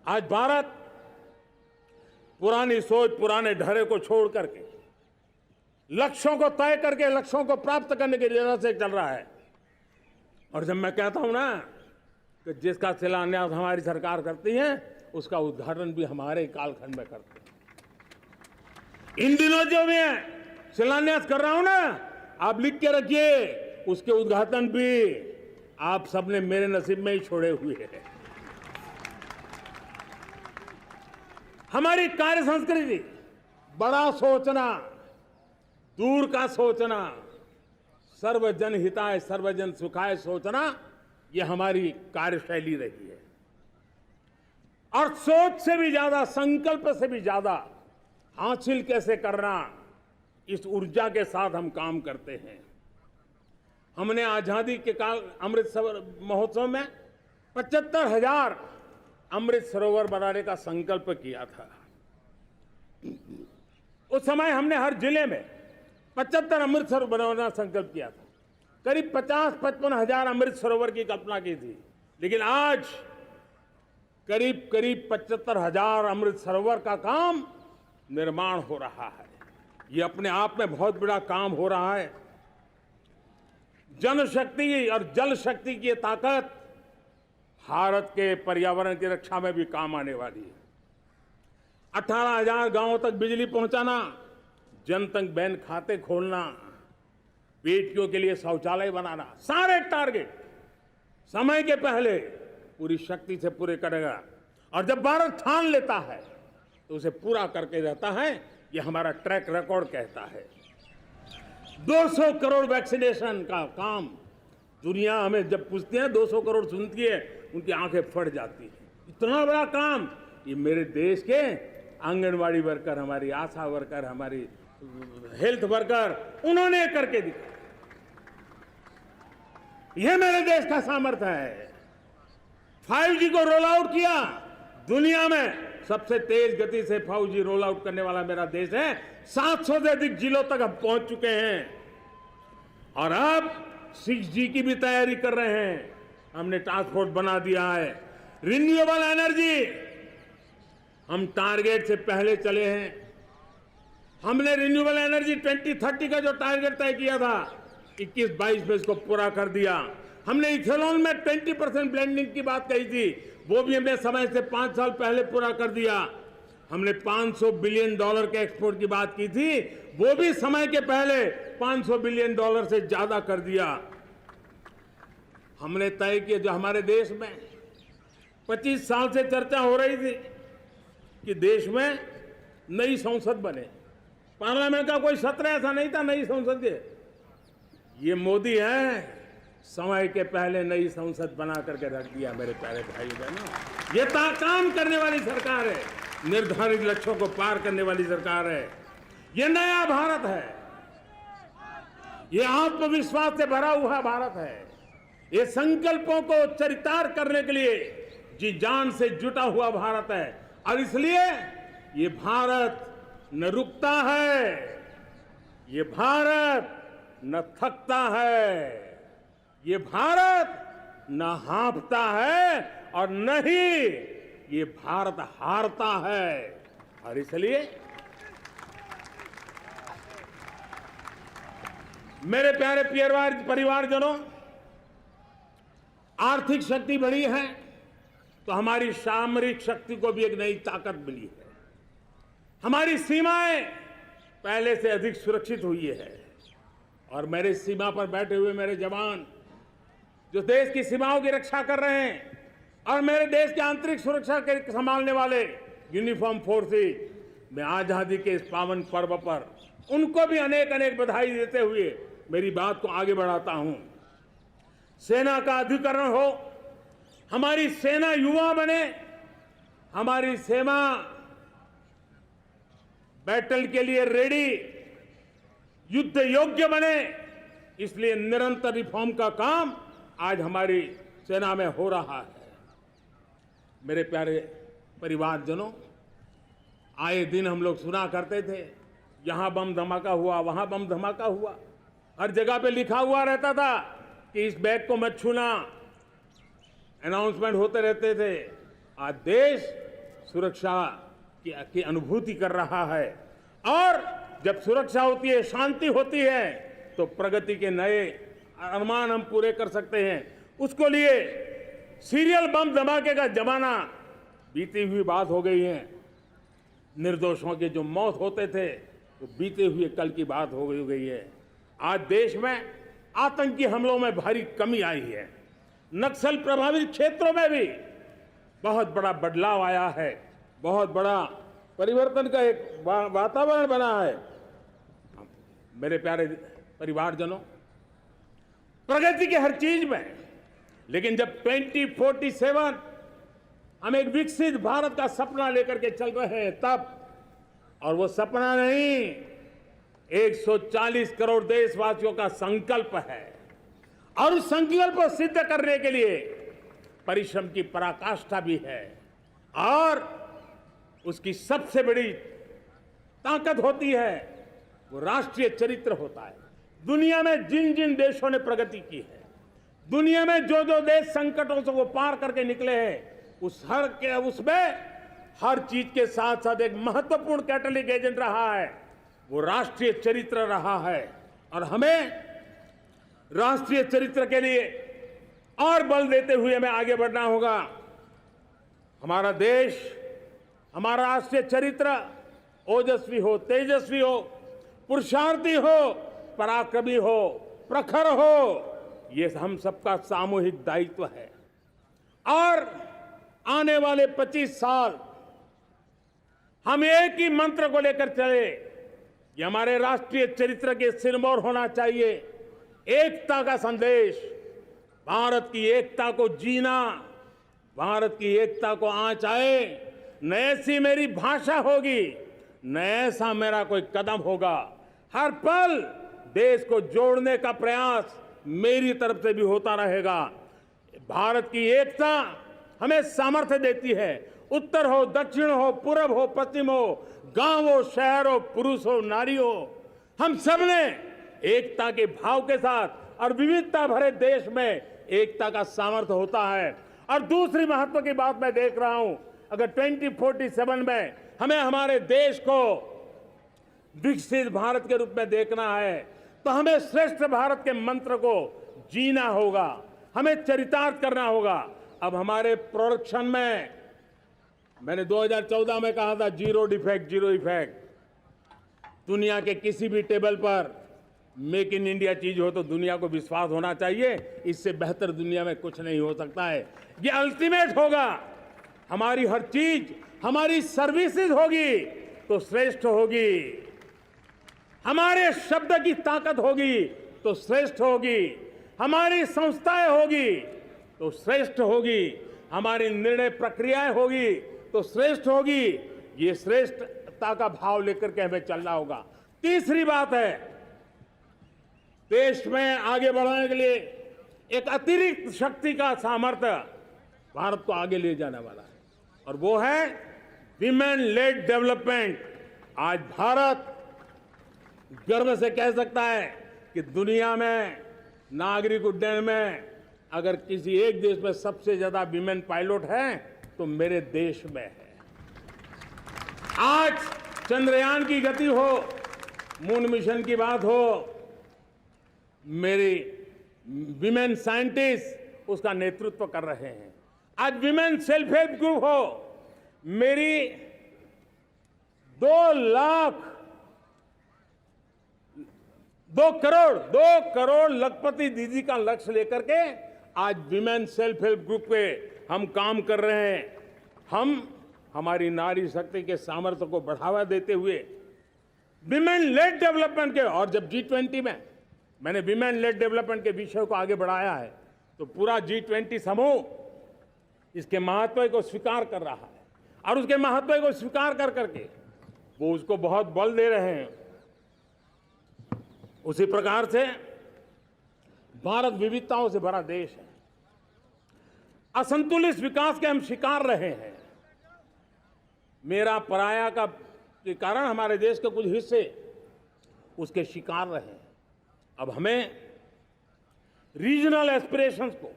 आज भारत पुरानी सोच, पुराने ढर्रे को छोड़ करके लक्ष्यों को तय करके लक्ष्यों को प्राप्त करने की राह से चल रहा है। और जब मैं कहता हूं ना कि जिसका शिलान्यास हमारी सरकार करती है, उसका उद्घाटन भी हमारे कालखंड में करते हैं। इन दिनों जो मैं शिलान्यास कर रहा हूं ना, आप लिख के रखिए, उसके उद्घाटन भी आप सबने मेरे नसीब में ही छोड़े हुए हैं। हमारी कार्य संस्कृति, बड़ा सोचना, दूर का सोचना, सर्वजन हिताय सर्वजन सुखाय सोचना, यह हमारी कार्यशैली रही है। और सोच से भी ज्यादा, संकल्प से भी ज्यादा हासिल कैसे करना, इस ऊर्जा के साथ हम काम करते हैं। हमने आजादी के काल अमृत महोत्सव में 75,000 अमृत सरोवर बनाने का संकल्प किया था। उस समय हमने हर जिले में 75 अमृत सरोवर बनाना संकल्प किया था। करीब 50-55 हजार अमृत सरोवर की कल्पना की थी, लेकिन आज करीब 75,000 अमृत सरोवर का काम निर्माण हो रहा है। ये अपने आप में बहुत बड़ा काम हो रहा है। जनशक्ति और जल शक्ति की ताकत भारत के पर्यावरण की रक्षा में भी काम आने वाली है। 18,000 गांवों तक बिजली पहुंचाना, जनधन बैंक खाते खोलना, बेटियों के लिए शौचालय बनाना, सारे टारगेट समय के पहले पूरी शक्ति से पूरे करेगा। और जब भारत ठान लेता है तो उसे पूरा करके रहता है। ये हमारा ट्रैक रिकॉर्ड कहता है। 200 करोड़ वैक्सीनेशन का काम, दुनिया हमें जब पूछती है 200 करोड़ सुनती है, उनकी आंखें फट जाती है। इतना बड़ा काम ये मेरे देश के आंगनवाड़ी वर्कर, हमारी आशा वर्कर, हमारी हेल्थ वर्कर, उन्होंने करके दिखाया। यह मेरे देश का सामर्थ्य है। 5G को रोल आउट किया, दुनिया में सबसे तेज गति से 5G रोल आउट करने वाला मेरा देश है। 700 से अधिक जिलों तक हम पहुंच चुके हैं और अब 6G की भी तैयारी कर रहे हैं। हमने टास्क फोर्स बना दिया है। रिन्यूएबल एनर्जी, हम टारगेट से पहले चले हैं। हमने रिन्यूएबल एनर्जी 2030 का जो टारगेट तय किया था, 21-22 में इसको पूरा कर दिया। हमने इथेनॉल में 20% ब्लेंडिंग की बात कही थी, वो भी हमने समय से 5 साल पहले पूरा कर दिया। हमने $500 बिलियन के एक्सपोर्ट की बात की थी, वो भी समय के पहले $500 बिलियन से ज्यादा कर दिया। हमने तय किया, जो हमारे देश में 25 साल से चर्चा हो रही थी कि देश में नई संसद बने, पार्लियामेंट का कोई सत्र ऐसा नहीं था नई संसद के। ये मोदी है, समय के पहले नई संसद बना करके रख दिया। मेरे प्यारे भाई बहनों, ये काम करने वाली सरकार है, निर्धारित लक्ष्यों को पार करने वाली सरकार है। ये नया भारत है। ये आत्मविश्वास से भरा हुआ भारत है। ये संकल्पों को चरितार्थ करने के लिए जी जान से जुटा हुआ भारत है। और इसलिए ये भारत न रुकता है, ये भारत न थकता है, ये भारत न हाँफता है और न ही ये भारत हारता है। और इसलिए मेरे प्यारे परिवारजनों, आर्थिक शक्ति बढ़ी है तो हमारी सामरिक शक्ति को भी एक नई ताकत मिली है। हमारी सीमाएं पहले से अधिक सुरक्षित हुई है और मेरे सीमा पर बैठे हुए मेरे जवान जो देश की सीमाओं की रक्षा कर रहे हैं और मेरे देश की आंतरिक सुरक्षा के संभालने वाले यूनिफॉर्म फोर्सेस, मैं आजादी के इस पावन पर्व पर उनको भी अनेक अनेक बधाई देते हुए मेरी बात को आगे बढ़ाता हूं। सेना का अधिकरण हो, हमारी सेना युवा बने, हमारी सेना बैटल के लिए रेडी, युद्ध योग्य बने, इसलिए निरंतर रिफॉर्म का काम आज हमारी सेना में हो रहा है। मेरे प्यारे परिवारजनों, आए दिन हम लोग सुना करते थे, यहां बम धमाका हुआ, वहां बम धमाका हुआ, हर जगह पे लिखा हुआ रहता था कि इस बैग को मत छूना, अनाउंसमेंट होते रहते थे। आज देश सुरक्षा की अनुभूति कर रहा है और जब सुरक्षा होती है, शांति होती है, तो प्रगति के नए अरमान हम पूरे कर सकते हैं। उसको लिए सीरियल बम धमाके का जमाना बीती हुई बात हो गई है। निर्दोषों के जो मौत होते थे वो बीते हुए कल की बात हो गई है। आज देश में आतंकी हमलों में भारी कमी आई है। नक्सल प्रभावित क्षेत्रों में भी बहुत बड़ा बदलाव आया है, बहुत बड़ा परिवर्तन का एक वातावरण बना है। मेरे प्यारे परिवारजनों, प्रगति के हर चीज में, लेकिन जब 2047 हम एक विकसित भारत का सपना लेकर के चल रहे हैं तब, और वो सपना नहीं, 140 करोड़ देशवासियों का संकल्प है और उस संकल्प को सिद्ध करने के लिए परिश्रम की पराकाष्ठा भी है। और उसकी सबसे बड़ी ताकत होती है वो राष्ट्रीय चरित्र होता है। दुनिया में जिन जिन देशों ने प्रगति की है, दुनिया में जो जो देश संकटों से वो पार करके निकले हैं, उसमें हर चीज के साथ साथ एक महत्वपूर्ण कैटलिक एजेंट रहा है, वो राष्ट्रीय चरित्र रहा है। और हमें राष्ट्रीय चरित्र के लिए और बल देते हुए हमें आगे बढ़ना होगा। हमारा देश, हमारा राष्ट्रीय चरित्र ओजस्वी हो, तेजस्वी हो, पुरुषार्थी हो, पराक्रमी हो, प्रखर हो, ये हम सबका सामूहिक दायित्व है। और आने वाले 25 साल हम एक ही मंत्र को लेकर चले, ये हमारे राष्ट्रीय चरित्र के सिरमौर होना चाहिए। एकता का संदेश, भारत की एकता को जीना, भारत की एकता को आंच आए, न ऐसी मेरी भाषा होगी, न ऐसा मेरा कोई कदम होगा। हर पल देश को जोड़ने का प्रयास मेरी तरफ से भी होता रहेगा। भारत की एकता हमें सामर्थ्य देती है। उत्तर हो, दक्षिण हो, पूर्व हो, पश्चिम हो, गांव हो, शहर हो, पुरुष हो, नारी हो, हम सब ने एकता के भाव के साथ और विविधता भरे देश में एकता का सामर्थ्य होता है। और दूसरी महत्व की बात मैं देख रहा हूं, अगर 2047 में हमें हमारे देश को विकसित भारत के रूप में देखना है तो हमें श्रेष्ठ भारत के मंत्र को जीना होगा, हमें चरितार्थ करना होगा। अब हमारे प्रोडक्शन में, मैंने 2014 में कहा था जीरो डिफेक्ट, जीरो इफेक्ट। दुनिया के किसी भी टेबल पर मेक इन इंडिया चीज हो तो दुनिया को विश्वास होना चाहिए, इससे बेहतर दुनिया में कुछ नहीं हो सकता है। ये अल्टीमेट होगा। हमारी हर चीज, हमारी सर्विसेज होगी तो श्रेष्ठ होगी, हमारे शब्द की ताकत होगी तो श्रेष्ठ होगी, हमारी संस्थाएं होगी तो श्रेष्ठ होगी, हमारी निर्णय प्रक्रियाएं होगी तो श्रेष्ठ होगी। ये श्रेष्ठता का भाव लेकर के हमें चलना होगा। तीसरी बात है, देश में आगे बढ़ाने के लिए एक अतिरिक्त शक्ति का सामर्थ्य भारत को आगे ले जाने वाला है, और वो है विमेन लेड डेवलपमेंट। आज भारत गर्व से कह सकता है कि दुनिया में नागरिक उड्डयन में अगर किसी एक देश में सबसे ज्यादा विमेन पायलट है तो मेरे देश में है। आज चंद्रयान की गति हो, मून मिशन की बात हो, मेरी विमेन साइंटिस्ट उसका नेतृत्व कर रहे हैं। आज विमेन सेल्फ हेल्प ग्रुप हो, मेरी 2 करोड़ लखपति दीदी का लक्ष्य लेकर के आज विमेन सेल्फ हेल्प ग्रुप पे हम काम कर रहे हैं। हमारी नारी शक्ति के सामर्थ्य को बढ़ावा देते हुए विमेन लेड डेवलपमेंट के, और जब G20 में मैंने विमेन लेड डेवलपमेंट के विषय को आगे बढ़ाया है तो पूरा G20 समूह इसके महत्व को स्वीकार कर रहा है, और उसके महत्व को स्वीकार कर करके वो उसको बहुत बल दे रहे हैं। उसी प्रकार से भारत विविधताओं से भरा देश है। असंतुलित विकास के हम शिकार रहे हैं। मेरा पराया का के कारण हमारे देश के कुछ हिस्से उसके शिकार रहे हैं। अब हमें रीजनल एस्पिरेशंस को,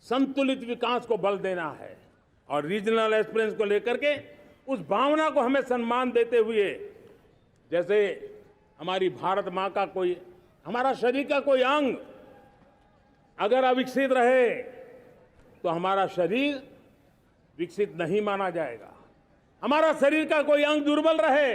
संतुलित विकास को बल देना है, और रीजनल एस्पिरेशंस को लेकर के उस भावना को हमें सम्मान देते हुए, जैसे हमारी भारत माँ का कोई, हमारा शरीर का कोई अंग अगर अविकसित रहे तो हमारा शरीर विकसित नहीं माना जाएगा। हमारा शरीर का कोई अंग दुर्बल रहे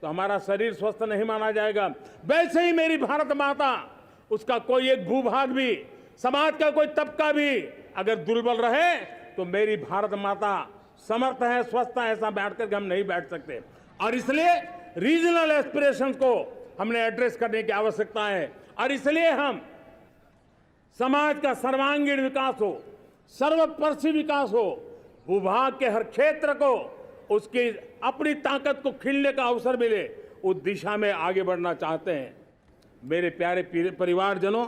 तो हमारा शरीर स्वस्थ नहीं माना जाएगा। वैसे ही मेरी भारत माता, उसका कोई एक भूभाग भी, समाज का कोई तबका भी अगर दुर्बल रहे तो मेरी भारत माता समर्थ है, स्वस्थ है, ऐसा बैठ करके हम नहीं बैठ सकते। और इसलिए रीजनल एस्पिरेशंस को हमने एड्रेस करने की आवश्यकता है, और इसलिए हम समाज का सर्वांगीण विकास हो, सर्वस्पर्शी विकास हो, भूभाग के हर क्षेत्र को उसकी अपनी ताकत को खिलने का अवसर मिले, उस दिशा में आगे बढ़ना चाहते हैं। मेरे प्यारे परिवारजनों,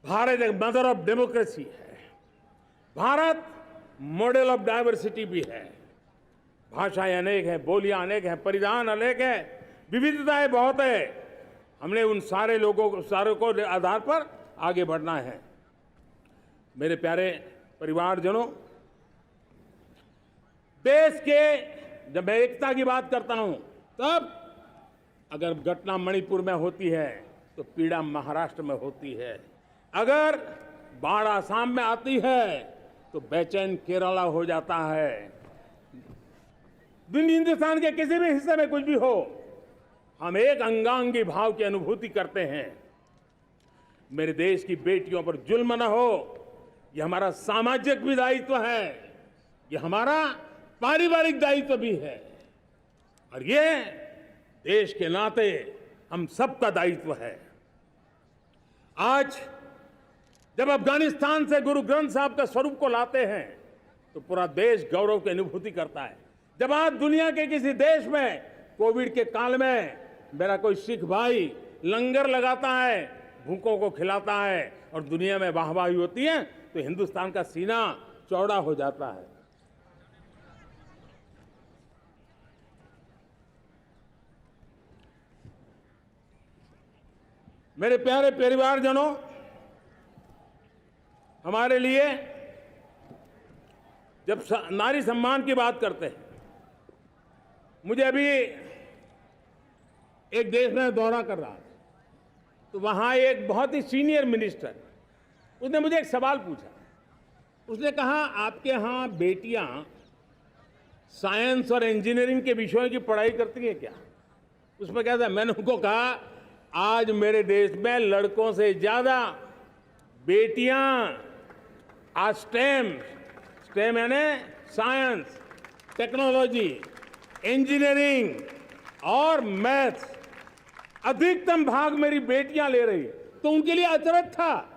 भारत एक मदर ऑफ डेमोक्रेसी है। भारत मॉडल ऑफ डाइवर्सिटी भी है। भाषाएं अनेक हैं, बोलियां अनेक हैं, परिधान अनेक हैं, विविधताएं बहुत है। हमने उन सारे लोगों को आधार पर आगे बढ़ना है। मेरे प्यारे परिवारजनों, देश के जब मैं एकता की बात करता हूं, तब अगर घटना मणिपुर में होती है तो पीड़ा महाराष्ट्र में होती है, अगर बाढ़ आसाम में आती है तो बेचैन केरला हो जाता है। हिंदुस्तान के किसी भी हिस्से में कुछ भी हो, हम एक अंगांगी भाव की अनुभूति करते हैं। मेरे देश की बेटियों पर जुल्म न हो, यह हमारा सामाजिक भी दायित्व है, यह हमारा पारिवारिक दायित्व भी है, और ये देश के नाते हम सबका दायित्व है। आज जब अफगानिस्तान से गुरु ग्रंथ साहब के स्वरूप को लाते हैं तो पूरा देश गौरव की अनुभूति करता है। जब आज दुनिया के किसी देश में कोविड के काल में मेरा कोई सिख भाई लंगर लगाता है, भूखों को खिलाता है, और दुनिया में वाहवाही होती है, तो हिंदुस्तान का सीना चौड़ा हो जाता है। मेरे प्यारे परिवारजनों, हमारे लिए जब नारी सम्मान की बात करते हैं, मुझे अभी एक देश में दौरा कर रहा था, तो वहां एक बहुत ही सीनियर मिनिस्टर, उसने मुझे एक सवाल पूछा। उसने कहा, आपके यहाँ बेटियां साइंस और इंजीनियरिंग के विषयों की पढ़ाई करती हैं क्या? उसमें क्या था? मैंने उनको कहा, आज मेरे देश में लड़कों से ज्यादा बेटियां आज स्टेम यानी साइंस, टेक्नोलॉजी, इंजीनियरिंग और मैथ्स, अधिकतम भाग मेरी बेटियां ले रही है। तो उनके लिए अचरज था।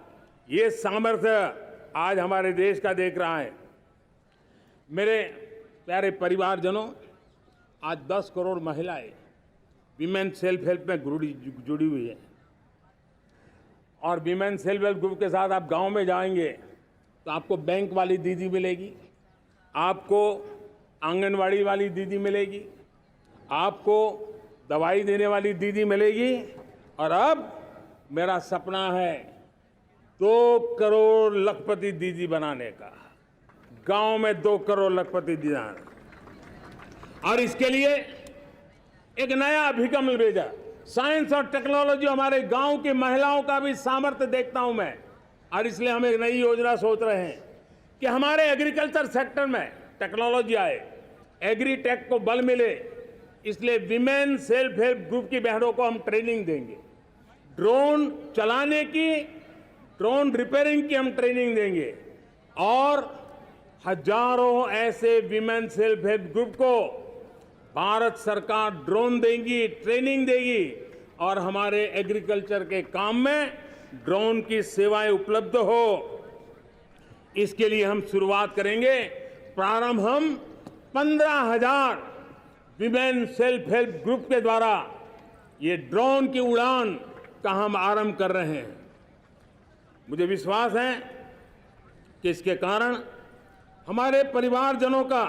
ये सामर्थ्य आज हमारे देश का देख रहा है। मेरे प्यारे परिवारजनों, आज 10 करोड़ महिलाएं विमेन सेल्फ हेल्प में जुड़ी हुई है। और वीमेन सेल्फ हेल्प ग्रुप के साथ आप गांव में जाएंगे तो आपको बैंक वाली दीदी मिलेगी, आपको आंगनवाड़ी वाली दीदी मिलेगी, आपको दवाई देने वाली दीदी मिलेगी। और अब मेरा सपना है 2 करोड़ लखपति दीदी बनाने का, गांव में 2 करोड़ लखपति दीदी। और इसके लिए एक नया अभिगम भेजा, साइंस और टेक्नोलॉजी। हमारे गांव की महिलाओं का भी सामर्थ्य देखता हूं मैं, और इसलिए हम एक नई योजना सोच रहे हैं कि हमारे एग्रीकल्चर सेक्टर में टेक्नोलॉजी आए, एग्रीटेक को बल मिले। इसलिए विमेन सेल्फ हेल्प ग्रुप की बहनों को हम ट्रेनिंग देंगे, ड्रोन चलाने की, ड्रोन रिपेयरिंग की हम ट्रेनिंग देंगे, और हजारों ऐसे विमेन सेल्फ हेल्प ग्रुप को भारत सरकार ड्रोन देगी, ट्रेनिंग देगी, और हमारे एग्रीकल्चर के काम में ड्रोन की सेवाएं उपलब्ध हो। इसके लिए हम शुरुआत करेंगे। प्रारंभ हम 15,000 विमेन सेल्फ हेल्प ग्रुप के द्वारा ये ड्रोन की उड़ान का हम आरंभ कर रहे हैं। मुझे विश्वास है कि इसके कारण हमारे परिवारजनों का,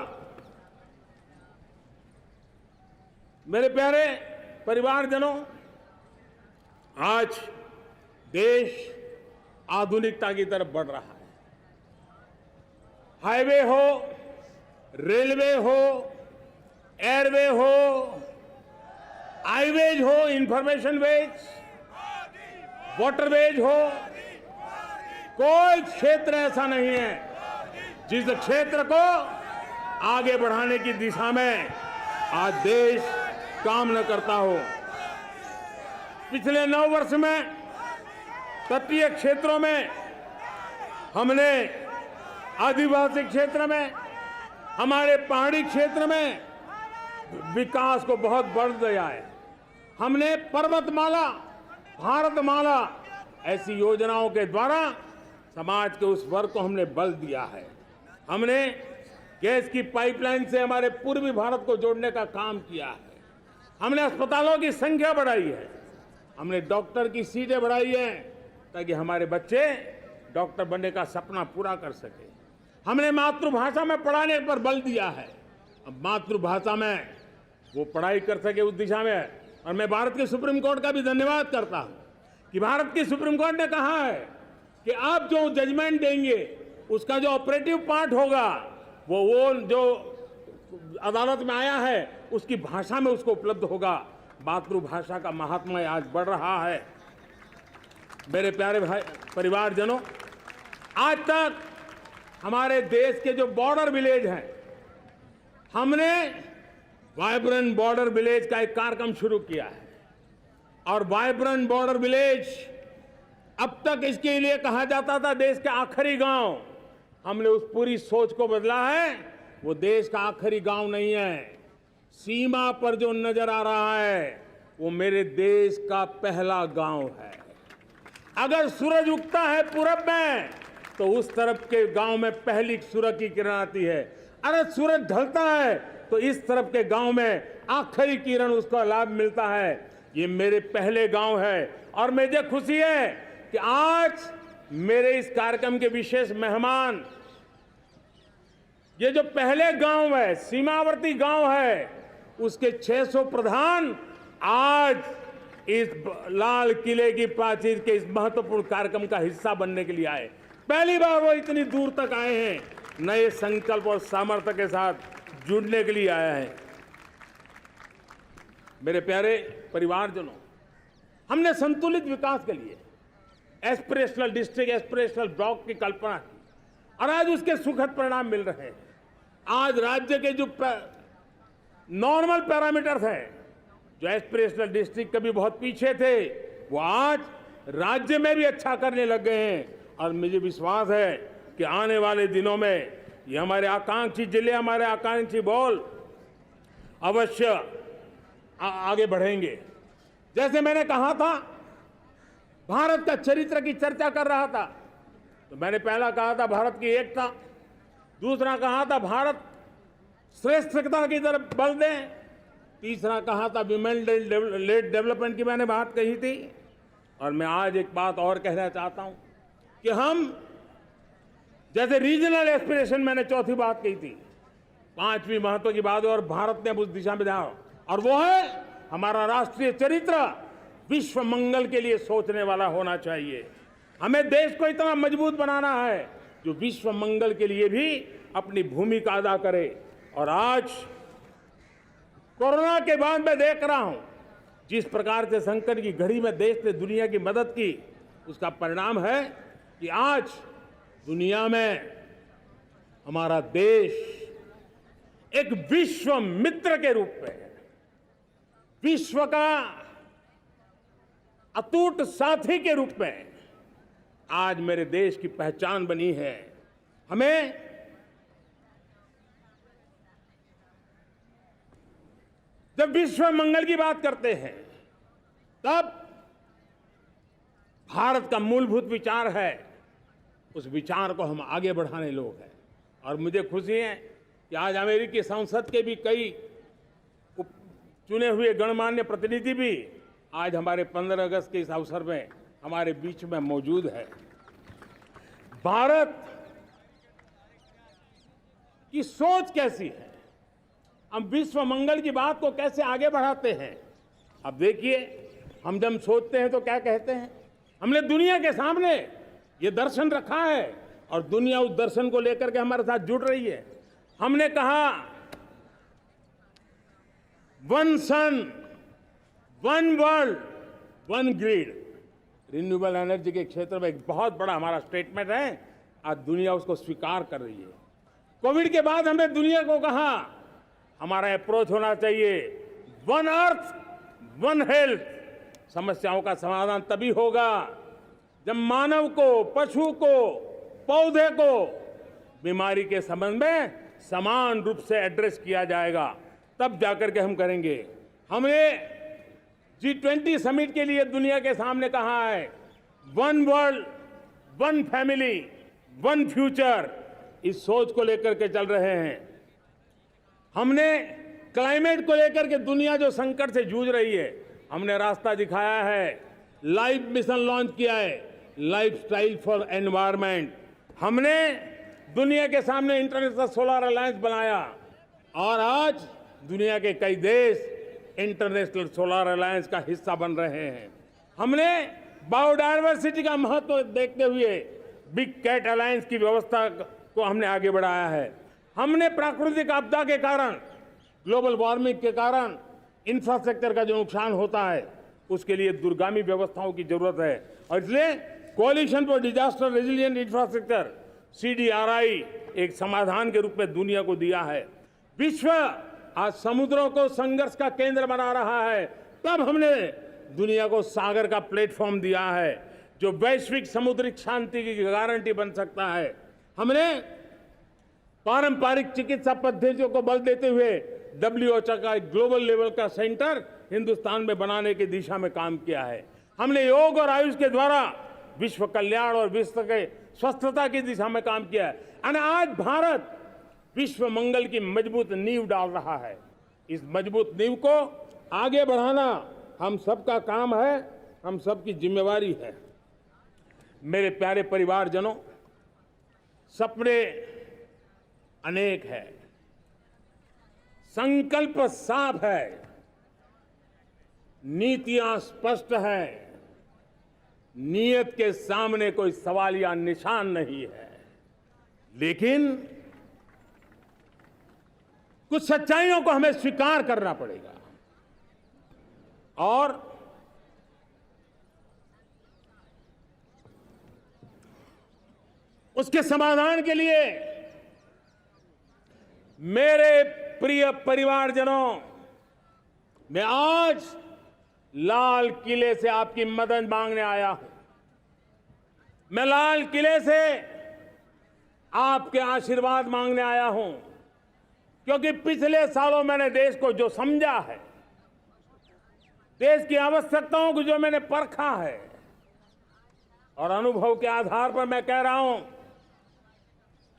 मेरे प्यारे परिवारजनों, आज देश आधुनिकता की तरफ बढ़ रहा है। हाईवे हो, रेलवे हो, एयरवे हो, हाईवेज हो, इंफॉर्मेशन वेज, वाटरवेज हो, कोई क्षेत्र ऐसा नहीं है जिस क्षेत्र को आगे बढ़ाने की दिशा में आज देश काम न करता हो। पिछले 9 वर्ष में तटीय क्षेत्रों में हमने, आदिवासी क्षेत्र में, हमारे पहाड़ी क्षेत्र में विकास को बहुत बढ़ दिया है। हमने पर्वतमाला, भारतमाला ऐसी योजनाओं के द्वारा समाज के उस वर्ग को हमने बल दिया है। हमने गैस की पाइपलाइन से हमारे पूर्वी भारत को जोड़ने का काम किया है। हमने अस्पतालों की संख्या बढ़ाई है, हमने डॉक्टर की सीटें बढ़ाई है ताकि हमारे बच्चे डॉक्टर बनने का सपना पूरा कर सके। हमने मातृभाषा में पढ़ाने पर बल दिया है, अब मातृभाषा में वो पढ़ाई कर सके उस दिशा में। और मैं भारत के सुप्रीम कोर्ट का भी धन्यवाद करता हूं कि भारत की सुप्रीम कोर्ट ने कहा है कि आप जो जजमेंट देंगे उसका जो ऑपरेटिव पार्ट होगा वो जो अदालत में आया है उसकी भाषा में उसको उपलब्ध होगा। मातृभाषा का महात्मा आज बढ़ रहा है। मेरे प्यारे भाई परिवारजनों, आज तक हमारे देश के जो बॉर्डर विलेज हैं, हमने वाइब्रेंट बॉर्डर विलेज का एक कार्यक्रम शुरू किया है। और वाइब्रेंट बॉर्डर विलेज, अब तक इसके लिए कहा जाता था देश के आखिरी गांव। हमने उस पूरी सोच को बदला है। वो देश का आखिरी गांव नहीं है, सीमा पर जो नजर आ रहा है वो मेरे देश का पहला गांव है। अगर सूरज उगता है पूरब में तो उस तरफ के गांव में पहली सूरज की किरण आती है। अगर सूरज ढलता है तो इस तरफ के गांव में आखिरी किरण उसका लाभ मिलता है। ये मेरे पहले गांव है और मुझे खुशी है कि आज मेरे इस कार्यक्रम के विशेष मेहमान, ये जो पहले गांव है, सीमावर्ती गांव है, उसके 600 प्रधान आज इस लाल किले की प्राचीर के इस महत्वपूर्ण कार्यक्रम का हिस्सा बनने के लिए आए। पहली बार वो इतनी दूर तक आए हैं, नए संकल्प और सामर्थ्य के साथ जुड़ने के लिए आया है। मेरे प्यारे परिवारजनों, हमने संतुलित विकास के लिए एस्पिरेशनल डिस्ट्रिक्ट, एस्पिरेशनल ब्लॉक की कल्पना की और आज उसके सुखद परिणाम मिल रहे हैं। आज राज्य के जो नॉर्मल पैरामीटर्स हैं, जो एस्पिरेशनल डिस्ट्रिक्ट कभी बहुत पीछे थे, वो आज राज्य में भी अच्छा करने लग गए हैं। और मुझे विश्वास है कि आने वाले दिनों में ये हमारे आकांक्षी जिले, हमारे आकांक्षी बॉल अवश्य आगे बढ़ेंगे। जैसे मैंने कहा था, भारत का चरित्र की चर्चा कर रहा था, तो मैंने पहला कहा था भारत की एकता, दूसरा कहा था भारत श्रेष्ठता की तरफ बल दें, तीसरा कहा था विमेन लेड डेवलपमेंट की मैंने बात कही थी, और मैं आज एक बात और कहना चाहता हूं कि हम जैसे रीजनल एस्पिरेशन, मैंने चौथी बात कही थी, पांचवी महत्व की बात है और भारत ने अब उस दिशा में ध्यान, और वो है हमारा राष्ट्रीय चरित्र विश्व मंगल के लिए सोचने वाला होना चाहिए। हमें देश को इतना मजबूत बनाना है जो विश्व मंगल के लिए भी अपनी भूमिका अदा करे। और आज कोरोना के बाद मैं देख रहा हूं जिस प्रकार से संकट की घड़ी में देश ने दुनिया की मदद की, उसका परिणाम है कि आज दुनिया में हमारा देश एक विश्व मित्र के रूप में, विश्व का अटूट साथी के रूप में आज मेरे देश की पहचान बनी है। हमें जब विश्व मंगल की बात करते हैं तब भारत का मूलभूत विचार है, उस विचार को हम आगे बढ़ाने लोग हैं। और मुझे खुशी है कि आज अमेरिकी संसद के भी कई चुने हुए गणमान्य प्रतिनिधि भी आज हमारे 15 अगस्त के इस अवसर में हमारे बीच में मौजूद है। भारत की सोच कैसी है, हम विश्व मंगल की बात को कैसे आगे बढ़ाते हैं। अब देखिए, हम जब सोचते हैं तो क्या कहते हैं, हमने दुनिया के सामने ये दर्शन रखा है और दुनिया उस दर्शन को लेकर के हमारे साथ जुड़ रही है। हमने कहा one sun, one world, one grid. Renewable energy के क्षेत्र में एक बहुत बड़ा हमारा स्टेटमेंट है, आज दुनिया उसको स्वीकार कर रही है। कोविड के बाद हमने दुनिया को कहा हमारा अप्रोच होना चाहिए वन अर्थ, वन हेल्थ। समस्याओं का समाधान तभी होगा जब मानव को, पशु को, पौधे को बीमारी के संबंध में समान रूप से एड्रेस किया जाएगा, तब जाकर के हम करेंगे। हमने G20 समिट के लिए दुनिया के सामने कहा है one world, one family, one future. इस सोच को लेकर के चल रहे हैं। हमने क्लाइमेट को लेकर के दुनिया जो संकट से जूझ रही है, हमने रास्ता दिखाया है, लाइफ मिशन लॉन्च किया है, लाइफस्टाइल फॉर एनवायरनमेंट। हमने दुनिया के सामने इंटरनेशनल सोलर अलायंस बनाया और आज दुनिया के कई देश इंटरनेशनल सोलर अलायंस का हिस्सा बन रहे हैं। हमने बायोडायवर्सिटी का महत्व देखते हुए बिग कैट अलायंस की व्यवस्था को हमने आगे बढ़ाया है। हमने प्राकृतिक आपदा के कारण, ग्लोबल वार्मिंग के कारण इंफ्रास्ट्रक्चर का जो नुकसान होता है, उसके लिए दूरगामी व्यवस्थाओं की जरूरत है और इसलिए coalition for disaster resilient infrastructure CDRI एक समाधान के रूप में दुनिया को दिया है। विश्व आज समुद्रों को संघर्ष का केंद्र बना रहा है, तब हमने दुनिया को सागर का प्लेटफॉर्म दिया है जो वैश्विक समुद्रिक शांति की गारंटी बन सकता है। हमने पारंपरिक चिकित्सा पद्धतियों को बल देते हुए WHO का एक ग्लोबल लेवल का सेंटर हिंदुस्तान में बनाने की दिशा में काम किया है। हमने योग और आयुष के द्वारा विश्व कल्याण और विश्व के स्वस्थता की दिशा में काम किया है और आज भारत विश्व मंगल की मजबूत नींव डाल रहा है। इस मजबूत नींव को आगे बढ़ाना हम सबका काम है, हम सबकी जिम्मेवारी है। मेरे प्यारे परिवारजनों, सपने अनेक है, संकल्प साफ है, नीतियां स्पष्ट है, नियत के सामने कोई सवाल या निशान नहीं है, लेकिन कुछ सच्चाइयों को हमें स्वीकार करना पड़ेगा और उसके समाधान के लिए मेरे प्रिय परिवारजनों, मैं आज लाल किले से आपकी मदद मांगने आया हूं। मैं लाल किले से आपके आशीर्वाद मांगने आया हूं, क्योंकि पिछले सालों मैंने देश को जो समझा है, देश की आवश्यकताओं को जो मैंने परखा है और अनुभव के आधार पर मैं कह रहा हूं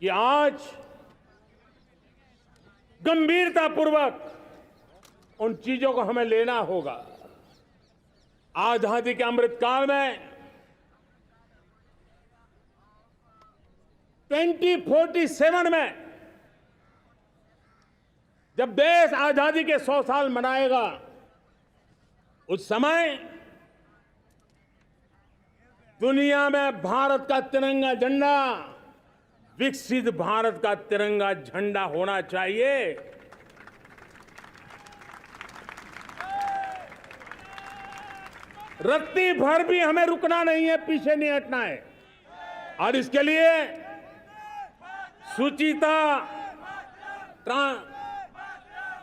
कि आज गंभीरतापूर्वक उन चीजों को हमें लेना होगा। आजादी के अमृत काल में 2047 में जब देश आजादी के 100 साल मनाएगा, उस समय दुनिया में भारत का तिरंगा झंडा विकसित भारत का तिरंगा झंडा होना चाहिए। रत्ती भर भी हमें रुकना नहीं है, पीछे नहीं हटना है। और इसके लिए शुचिता,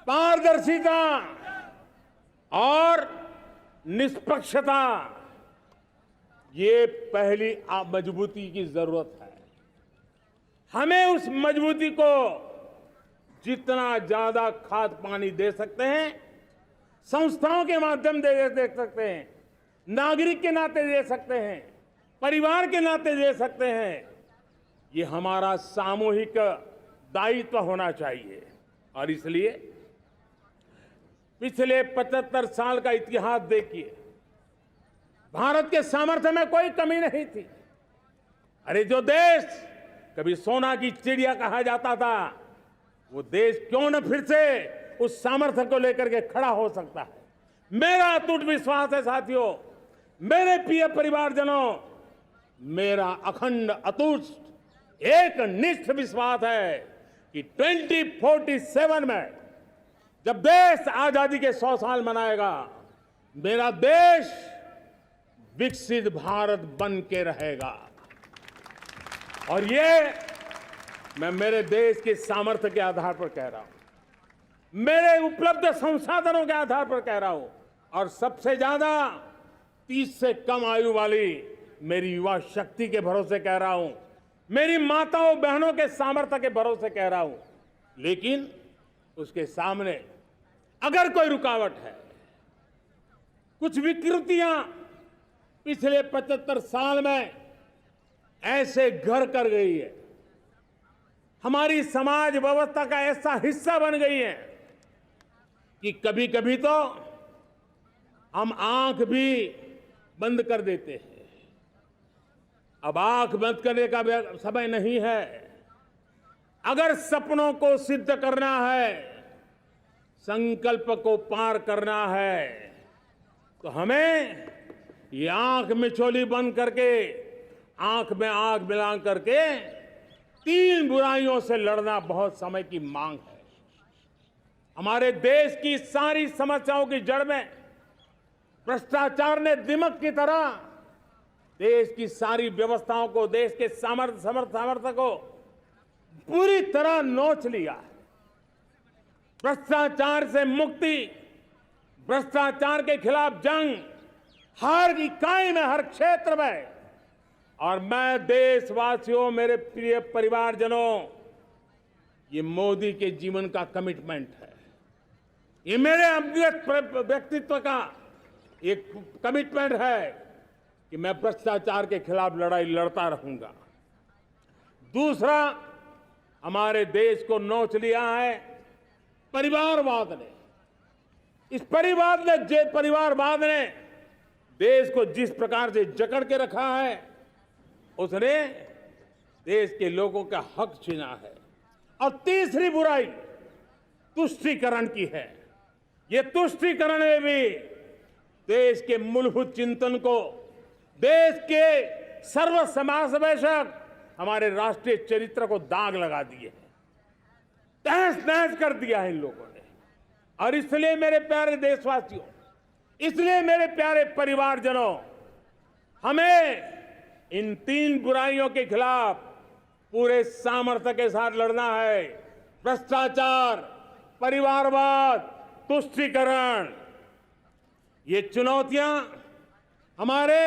पारदर्शिता और निष्पक्षता, ये पहली मजबूती की जरूरत है। हमें उस मजबूती को जितना ज्यादा खाद पानी दे सकते हैं, संस्थाओं के माध्यम से दे सकते हैं, नागरिक के नाते दे सकते हैं, परिवार के नाते दे सकते हैं, ये हमारा सामूहिक दायित्व होना चाहिए। और इसलिए पिछले 75 साल का इतिहास देखिए, भारत के सामर्थ्य में कोई कमी नहीं थी। अरे जो देश कभी सोना की चिड़िया कहा जाता था, वो देश क्यों न फिर से उस सामर्थ्य को लेकर के खड़ा हो सकता है। मेरा अटूट विश्वास है साथियों, मेरे प्रिय परिवारजनों, मेरा अखंड अटूट एक निष्ठ विश्वास है कि 2047 में जब देश आजादी के 100 साल मनाएगा, मेरा देश विकसित भारत बन के रहेगा। और ये मैं मेरे देश के सामर्थ्य के आधार पर कह रहा हूं, मेरे उपलब्ध संसाधनों के आधार पर कह रहा हूं, और सबसे ज्यादा 30 से कम आयु वाली मेरी युवा शक्ति के भरोसे कह रहा हूं, मेरी माताओं बहनों के सामर्थ्य के भरोसे कह रहा हूं। लेकिन उसके सामने अगर कोई रुकावट है, कुछ विकृतियां पिछले 75 साल में ऐसे घर कर गई है, हमारी समाज व्यवस्था का ऐसा हिस्सा बन गई है कि कभी कभी तो हम आंख भी बंद कर देते हैं। अब आंख बंद करने का समय नहीं है। अगर सपनों को सिद्ध करना है, संकल्प को पार करना है, तो हमें ये आंख मिचौली बंद करके, आंख में आंख मिला करके 3 बुराइयों से लड़ना बहुत समय की मांग है। हमारे देश की सारी समस्याओं की जड़ में भ्रष्टाचार ने दिमक की तरह देश की सारी व्यवस्थाओं को, देश के सामर्थ्य को पूरी तरह नोच लिया है। भ्रष्टाचार से मुक्ति, भ्रष्टाचार के खिलाफ जंग हर इकाई में, हर क्षेत्र में। और मैं देशवासियों, मेरे प्रिय परिवारजनों, ये मोदी के जीवन का कमिटमेंट है। ये मेरे व्यक्तित्व का एक कमिटमेंट है कि मैं भ्रष्टाचार के खिलाफ लड़ाई लड़ता रहूंगा। दूसरा, हमारे देश को नोच लिया है परिवारवाद ने। इस परिवारवाद ने देश को जिस प्रकार से जकड़ के रखा है, उसने देश के लोगों का हक छीना है। और तीसरी बुराई तुष्टीकरण की है। ये तुष्टीकरण में भी देश के मूलभूत चिंतन को, देश के सर्व समावेशक हमारे राष्ट्रीय चरित्र को दाग लगा दिए हैं, तहस नहस कर दिया है इन लोगों ने। और इसलिए मेरे प्यारे देशवासियों, इसलिए मेरे प्यारे परिवारजनों, हमें इन 3 बुराइयों के खिलाफ पूरे सामर्थ्य के साथ लड़ना है। भ्रष्टाचार, परिवारवाद, तुष्टीकरण, ये चुनौतियां हमारे,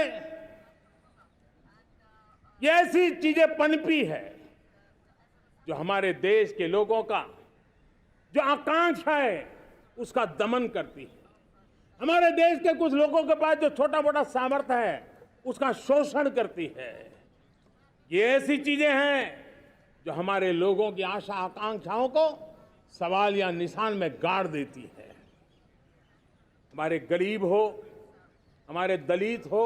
ये ऐसी चीजें पनपी है जो हमारे देश के लोगों का जो आकांक्षा है उसका दमन करती है। हमारे देश के कुछ लोगों के पास जो छोटा मोटा सामर्थ्य है उसका शोषण करती है। ये ऐसी चीजें हैं जो हमारे लोगों की आशा आकांक्षाओं को सवाल या निशान में गाड़ देती है। हमारे गरीब हो, हमारे दलित हो,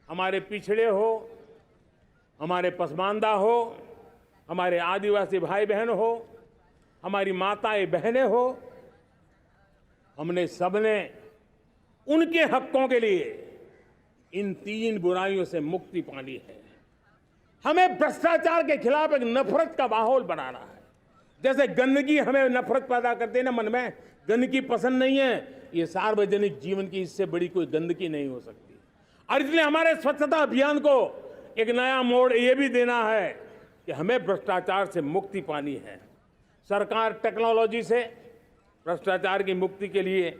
हमारे पिछड़े हो, हमारे पसमानदा हो, हमारे आदिवासी भाई बहन हो, हमारी माताएं बहनें हो, हमने सबने उनके हकों के लिए इन 3 बुराइयों से मुक्ति पानी है। हमें भ्रष्टाचार के खिलाफ एक नफरत का माहौल बनाना है। जैसे गंदगी हमें नफरत पैदा करती है ना, मन में गंदगी पसंद नहीं है, ये सार्वजनिक जीवन की इससे बड़ी कोई गंदगी नहीं हो सकती। और इसलिए हमारे स्वच्छता अभियान को एक नया मोड़ ये भी देना है कि हमें भ्रष्टाचार से मुक्ति पानी है। सरकार टेक्नोलॉजी से भ्रष्टाचार की मुक्ति के लिए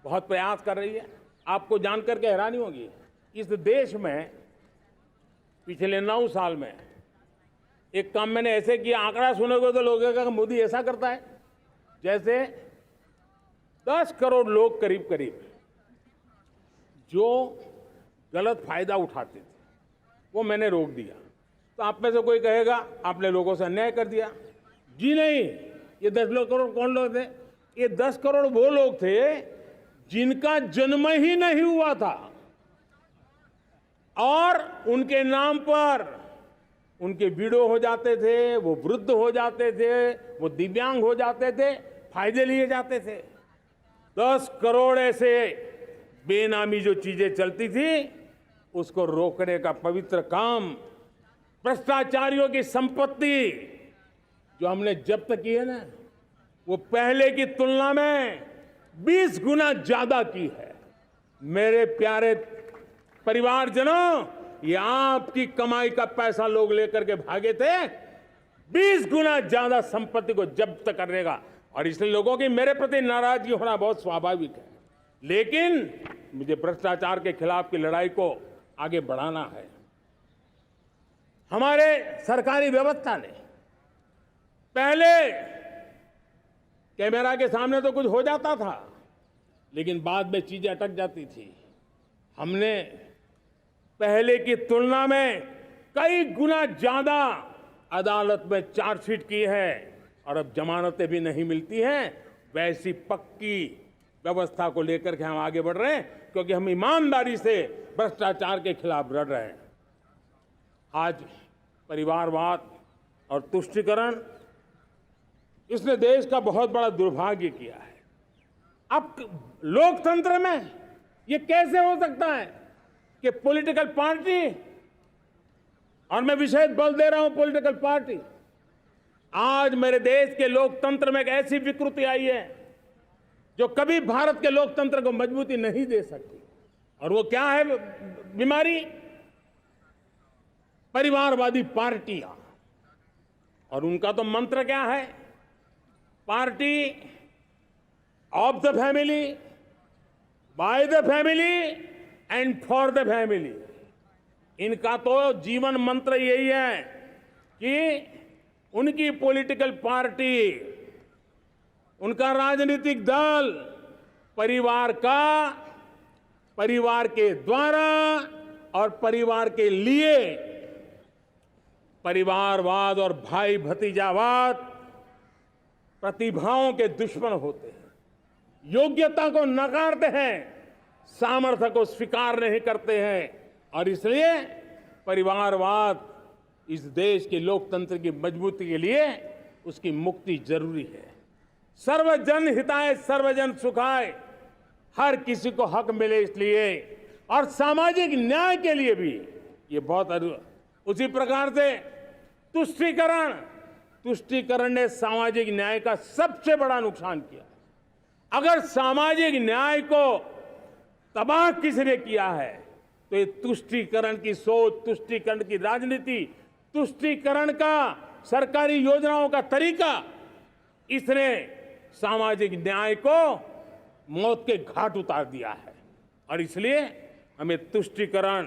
बहुत प्रयास कर रही है। आपको जानकर के हैरानी होगी, इस देश में पिछले 9 साल में एक काम मैंने ऐसे किया, आंकड़ा सुनोगे तो लोगों का मोदी ऐसा करता है जैसे 10 करोड़ लोग करीब करीब जो गलत फायदा उठाते थे वो मैंने रोक दिया। तो आप में से कोई कहेगा आपने लोगों से अन्याय कर दिया। जी नहीं, ये 10 करोड़ कौन लोग थे? ये 10 करोड़ वो लोग थे जिनका जन्म ही नहीं हुआ था और उनके नाम पर उनके विडो हो जाते थे, वो वृद्ध हो जाते थे, वो दिव्यांग हो जाते थे, फायदे लिए जाते थे। 10 करोड़ ऐसे बेनामी जो चीजें चलती थी उसको रोकने का पवित्र काम, भ्रष्टाचारियों की संपत्ति जो हमने जब्त की है ना, वो पहले की तुलना में 20 गुना ज्यादा की है। मेरे प्यारे परिवारजनों, ये आपकी कमाई का पैसा लोग लेकर के भागे थे, 20 गुना ज्यादा संपत्ति को जब्त करने का। और इसलिए लोगों की मेरे प्रति नाराजगी होना बहुत स्वाभाविक है, लेकिन मुझे भ्रष्टाचार के खिलाफ की लड़ाई को आगे बढ़ाना है। हमारे सरकारी व्यवस्था ने पहले कैमरा के सामने तो कुछ हो जाता था, लेकिन बाद में चीजें अटक जाती थी। हमने पहले की तुलना में कई गुना ज्यादा अदालत में चार्जशीट की है और अब जमानतें भी नहीं मिलती हैं। वैसी पक्की व्यवस्था को लेकर के हम आगे बढ़ रहे हैं, क्योंकि हम ईमानदारी से भ्रष्टाचार के खिलाफ लड़ रहे हैं। आज परिवारवाद और तुष्टीकरण, इसने देश का बहुत बड़ा दुर्भाग्य किया है। अब लोकतंत्र में ये कैसे हो सकता है कि पॉलिटिकल पार्टी, और मैं विशेष बल दे रहा हूं पॉलिटिकल पार्टी, आज मेरे देश के लोकतंत्र में एक ऐसी विकृति आई है जो कभी भारत के लोकतंत्र को मजबूती नहीं दे सकती। और वो क्या है बीमारी? परिवारवादी पार्टियां। और उनका तो मंत्र क्या है? Party of the family, by the family and for the family. इनका तो जीवन मंत्र यही है कि उनकी पॉलिटिकल पार्टी, उनका राजनीतिक दल परिवार का, परिवार के द्वारा और परिवार के लिए, परिवारवाद और भाई भतीजावाद प्रतिभाओं के दुश्मन होते हैं, योग्यता को नकारते हैं, सामर्थ्य को स्वीकार नहीं करते हैं। और इसलिए परिवारवाद इस देश के लोकतंत्र की मजबूती के लिए उसकी मुक्ति जरूरी है। सर्वजन हिताय सर्वजन सुखाय, हर किसी को हक मिले इसलिए, और सामाजिक न्याय के लिए भी ये बहुत। उसी प्रकार से तुष्टीकरण ने सामाजिक न्याय का सबसे बड़ा नुकसान किया। अगर सामाजिक न्याय को तबाह किसने किया है तो ये तुष्टीकरण की सोच, तुष्टीकरण की राजनीति, तुष्टीकरण का सरकारी योजनाओं का तरीका, इसने सामाजिक न्याय को मौत के घाट उतार दिया है। और इसलिए हमें तुष्टीकरण,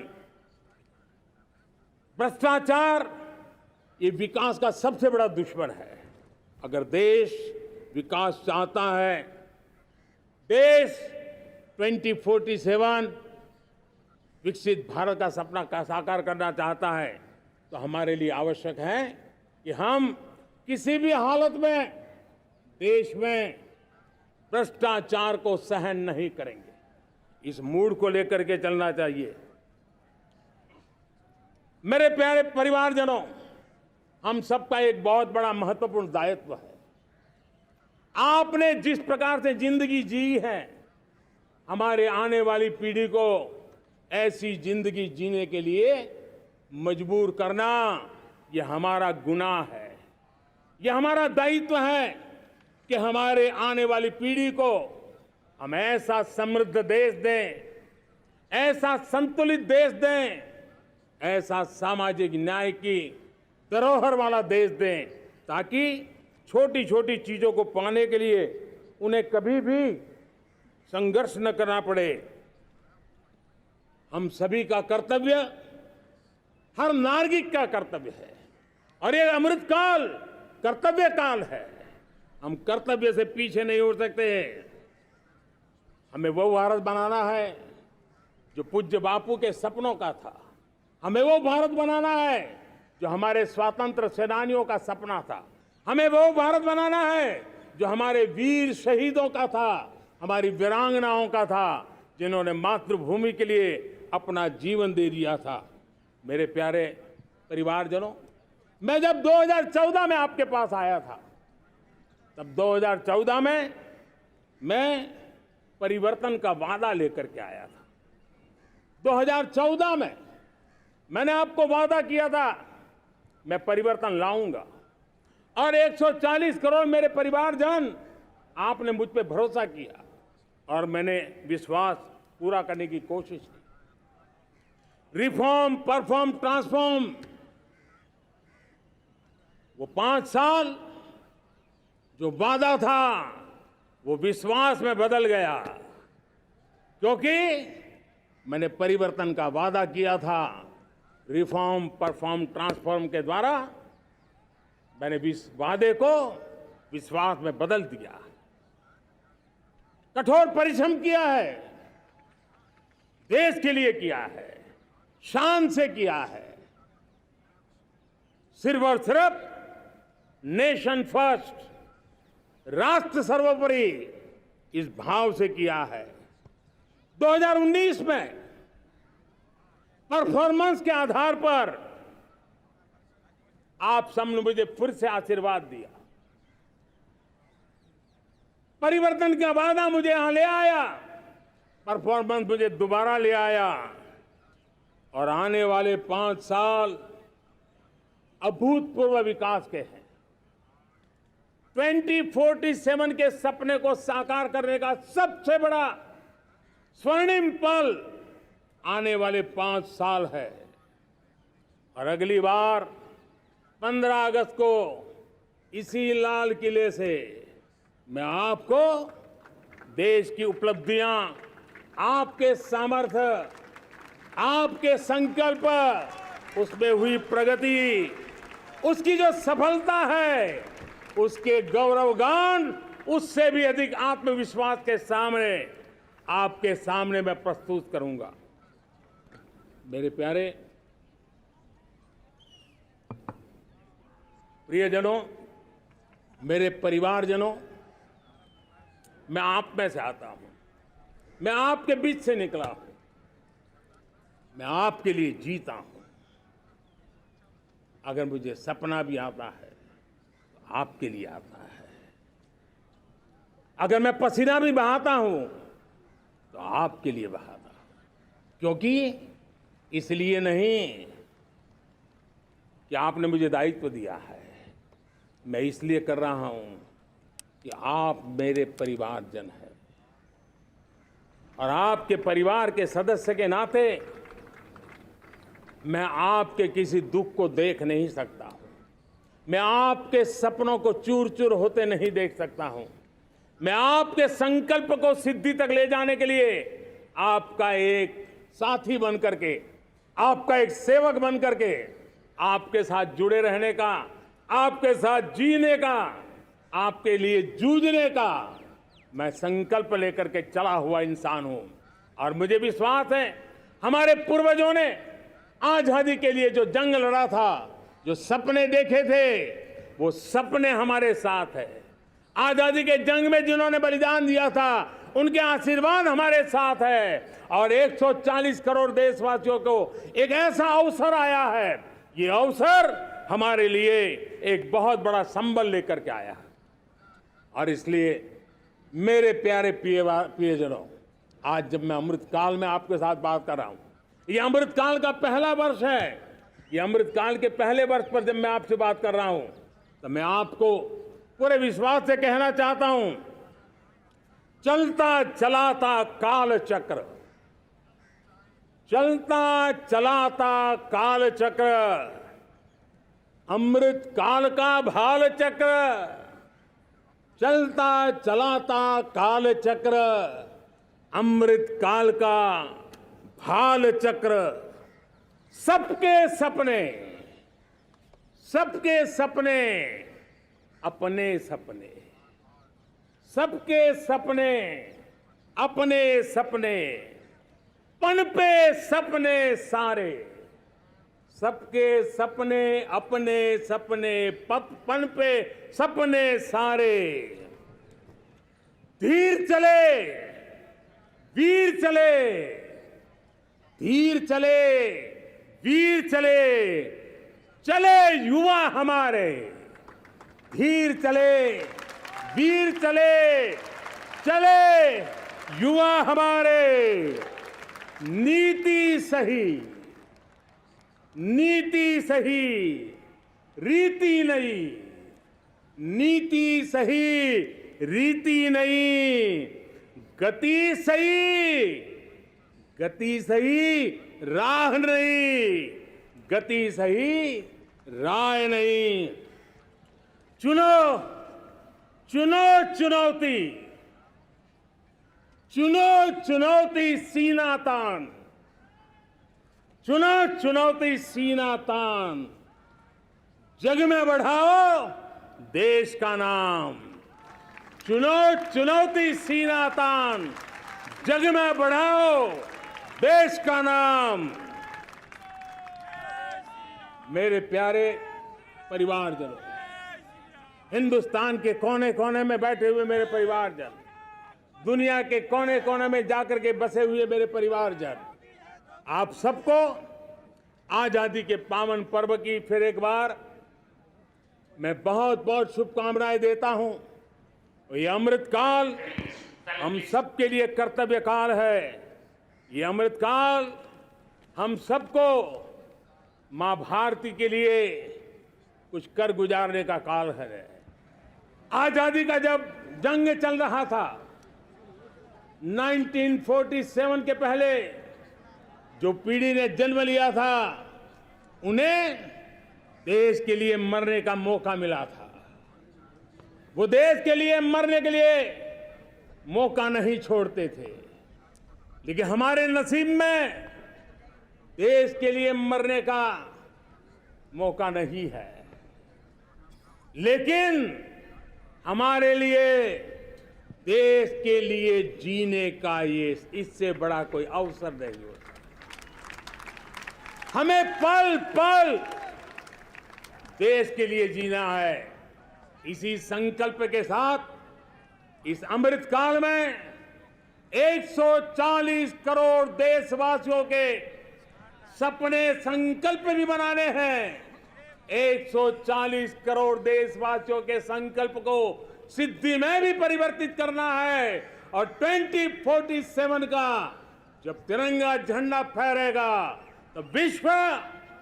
भ्रष्टाचार, ये विकास का सबसे बड़ा दुश्मन है। अगर देश विकास चाहता है, देश 2047 विकसित भारत का सपना का साकार करना चाहता है, तो हमारे लिए आवश्यक है कि हम किसी भी हालत में देश में भ्रष्टाचार को सहन नहीं करेंगे। इस मूड को लेकर के चलना चाहिए। मेरे प्यारे परिवारजनों, हम सबका एक बहुत बड़ा महत्वपूर्ण दायित्व है। आपने जिस प्रकार से जिंदगी जी है, हमारे आने वाली पीढ़ी को ऐसी जिंदगी जीने के लिए मजबूर करना, यह हमारा गुनाह है। यह हमारा दायित्व है कि हमारे आने वाली पीढ़ी को हम ऐसा समृद्ध देश दें, ऐसा संतुलित देश दें, ऐसा सामाजिक न्याय की धरोहर वाला देश दें, ताकि छोटी छोटी चीजों को पाने के लिए उन्हें कभी भी संघर्ष न करना पड़े। हम सभी का कर्तव्य, हर नागरिक का कर्तव्य है, और ये अमृत काल कर्तव्य काल है। हम कर्तव्य से पीछे नहीं उठ सकते। हमें वो भारत बनाना है जो पूज्य बापू के सपनों का था। हमें वो भारत बनाना है जो हमारे स्वतंत्र सेनानियों का सपना था। हमें वो भारत बनाना है जो हमारे वीर शहीदों का था, हमारी वीरांगनाओं का था, जिन्होंने मातृभूमि के लिए अपना जीवन दे दिया था। मेरे प्यारे परिवारजनों, मैं जब 2014 में आपके पास आया था, तब 2014 में मैं परिवर्तन का वादा लेकर के आया था। 2014 में मैंने आपको वादा किया था, मैं परिवर्तन लाऊंगा, और 140 करोड़ मेरे परिवारजन, आपने मुझ पे भरोसा किया और मैंने विश्वास पूरा करने की कोशिश की। रिफॉर्म, परफॉर्म, ट्रांसफॉर्म, वो 5 साल जो वादा था वो विश्वास में बदल गया, क्योंकि मैंने परिवर्तन का वादा किया था। रिफॉर्म, परफॉर्म, ट्रांसफॉर्म के द्वारा मैंने इस वादे को विश्वास में बदल दिया। कठोर परिश्रम किया है, देश के लिए किया है, शान से किया है, सिर्फ और सिर्फ नेशन फर्स्ट, राष्ट्र सर्वोपरि, इस भाव से किया है। 2019 में परफॉर्मेंस के आधार पर आप सबने मुझे फिर से आशीर्वाद दिया। परिवर्तन का वादा मुझे यहां ले आया, परफॉर्मेंस मुझे दोबारा ले आया, और आने वाले 5 साल अभूतपूर्व विकास के हैं। 2047 के सपने को साकार करने का सबसे बड़ा स्वर्णिम पल आने वाले 5 साल है। और अगली बार 15 अगस्त को इसी लाल किले से मैं आपको देश की उपलब्धियां, आपके सामर्थ्य, आपके संकल्प, उसमें हुई प्रगति, उसकी जो सफलता है, उसके गौरवगान, उससे भी अधिक आत्मविश्वास के सामने, आपके सामने मैं प्रस्तुत करूंगा। मेरे प्यारे प्रियजनों, मेरे परिवारजनों, मैं आप में से आता हूं, मैं आपके बीच से निकला हूं, मैं आपके लिए जीता हूं। अगर मुझे सपना भी आता है तो आपके लिए आता है। अगर मैं पसीना भी बहाता हूं तो आपके लिए बहाता हूं, क्योंकि इसलिए नहीं कि आपने मुझे दायित्व दिया है, मैं इसलिए कर रहा हूं कि आप मेरे परिवारजन हैं, और आपके परिवार के सदस्य के नाते मैं आपके किसी दुख को देख नहीं सकता हूं, मैं आपके सपनों को चूर चूर होते नहीं देख सकता हूं, मैं आपके संकल्प को सिद्धि तक ले जाने के लिए आपका एक साथी बन करके, आपका एक सेवक बन करके, आपके साथ जुड़े रहने का, आपके साथ जीने का, आपके लिए जूझने का मैं संकल्प लेकर के चला हुआ इंसान हूं। और मुझे विश्वास है, हमारे पूर्वजों ने आजादी के लिए जो जंग लड़ा था, जो सपने देखे थे, वो सपने हमारे साथ है। आजादी के जंग में जिन्होंने बलिदान दिया था, उनके आशीर्वाद हमारे साथ है और 140 करोड़ देशवासियों को एक ऐसा अवसर आया है। ये अवसर हमारे लिए एक बहुत बड़ा संबल लेकर के आया है और इसलिए मेरे प्यारे प्रियजनों, आज जब मैं अमृतकाल में आपके साथ बात कर रहा हूं, ये अमृतकाल का पहला वर्ष है। ये अमृतकाल के पहले वर्ष पर जब मैं आपसे बात कर रहा हूं तो मैं आपको पूरे विश्वास से कहना चाहता हूं, चलता चलाता काल चक्र, चलता चलाता काल चक्र, अमृत काल का भाल चक्र, चलता चलाता काल चक्र, अमृत काल का भाल चक्र, सबके सपने, सबके सपने, अपने सपने, सबके सपने, अपने सपने, पनपे सपने सारे, सबके सपने, अपने सपने, पनपे सपने सारे, धीर चले, वीर चले, धीर चले, वीर चले, चले युवा हमारे, धीर चले, वीर चले, चले युवा हमारे, नीति सही, नीति सही, रीति नहीं, नीति सही, रीति नहीं, गति सही, गति सही, राह नहीं, गति सही, राह नहीं। चुनो, चुनो चुनौती, चुनो चुनौती सीना तान, चुनो चुनौती सीना तान, जग में बढ़ाओ देश का नाम, चुनो चुनौती सीना तान, जग में बढ़ाओ देश का नाम। मेरे प्यारे परिवारजनों, हिंदुस्तान के कोने कोने में बैठे हुए मेरे परिवारजन, दुनिया के कोने कोने में जाकर के बसे हुए मेरे परिवारजन, आप सबको आजादी के पावन पर्व की फिर एक बार मैं बहुत बहुत शुभकामनाएं देता हूं। ये अमृतकाल हम सबके लिए कर्तव्य काल है। ये अमृतकाल हम सबको मां भारती के लिए कुछ कर गुजारने का काल है। आजादी का जब जंग चल रहा था 1947 के पहले जो पीढ़ी ने जन्म लिया था उन्हें देश के लिए मरने का मौका मिला था। वो देश के लिए मरने के लिए मौका नहीं छोड़ते थे, लेकिन हमारे नसीब में देश के लिए मरने का मौका नहीं है। लेकिन हमारे लिए देश के लिए जीने का ये इससे बड़ा कोई अवसर नहीं होता। हमें पल पल देश के लिए जीना है। इसी संकल्प के साथ इस अमृतकाल में 140 करोड़ देशवासियों के सपने संकल्प भी बनाने हैं। 140 करोड़ देशवासियों के संकल्प को सिद्धि में भी परिवर्तित करना है और 2047 का जब तिरंगा झंडा फहरेगा तो विश्व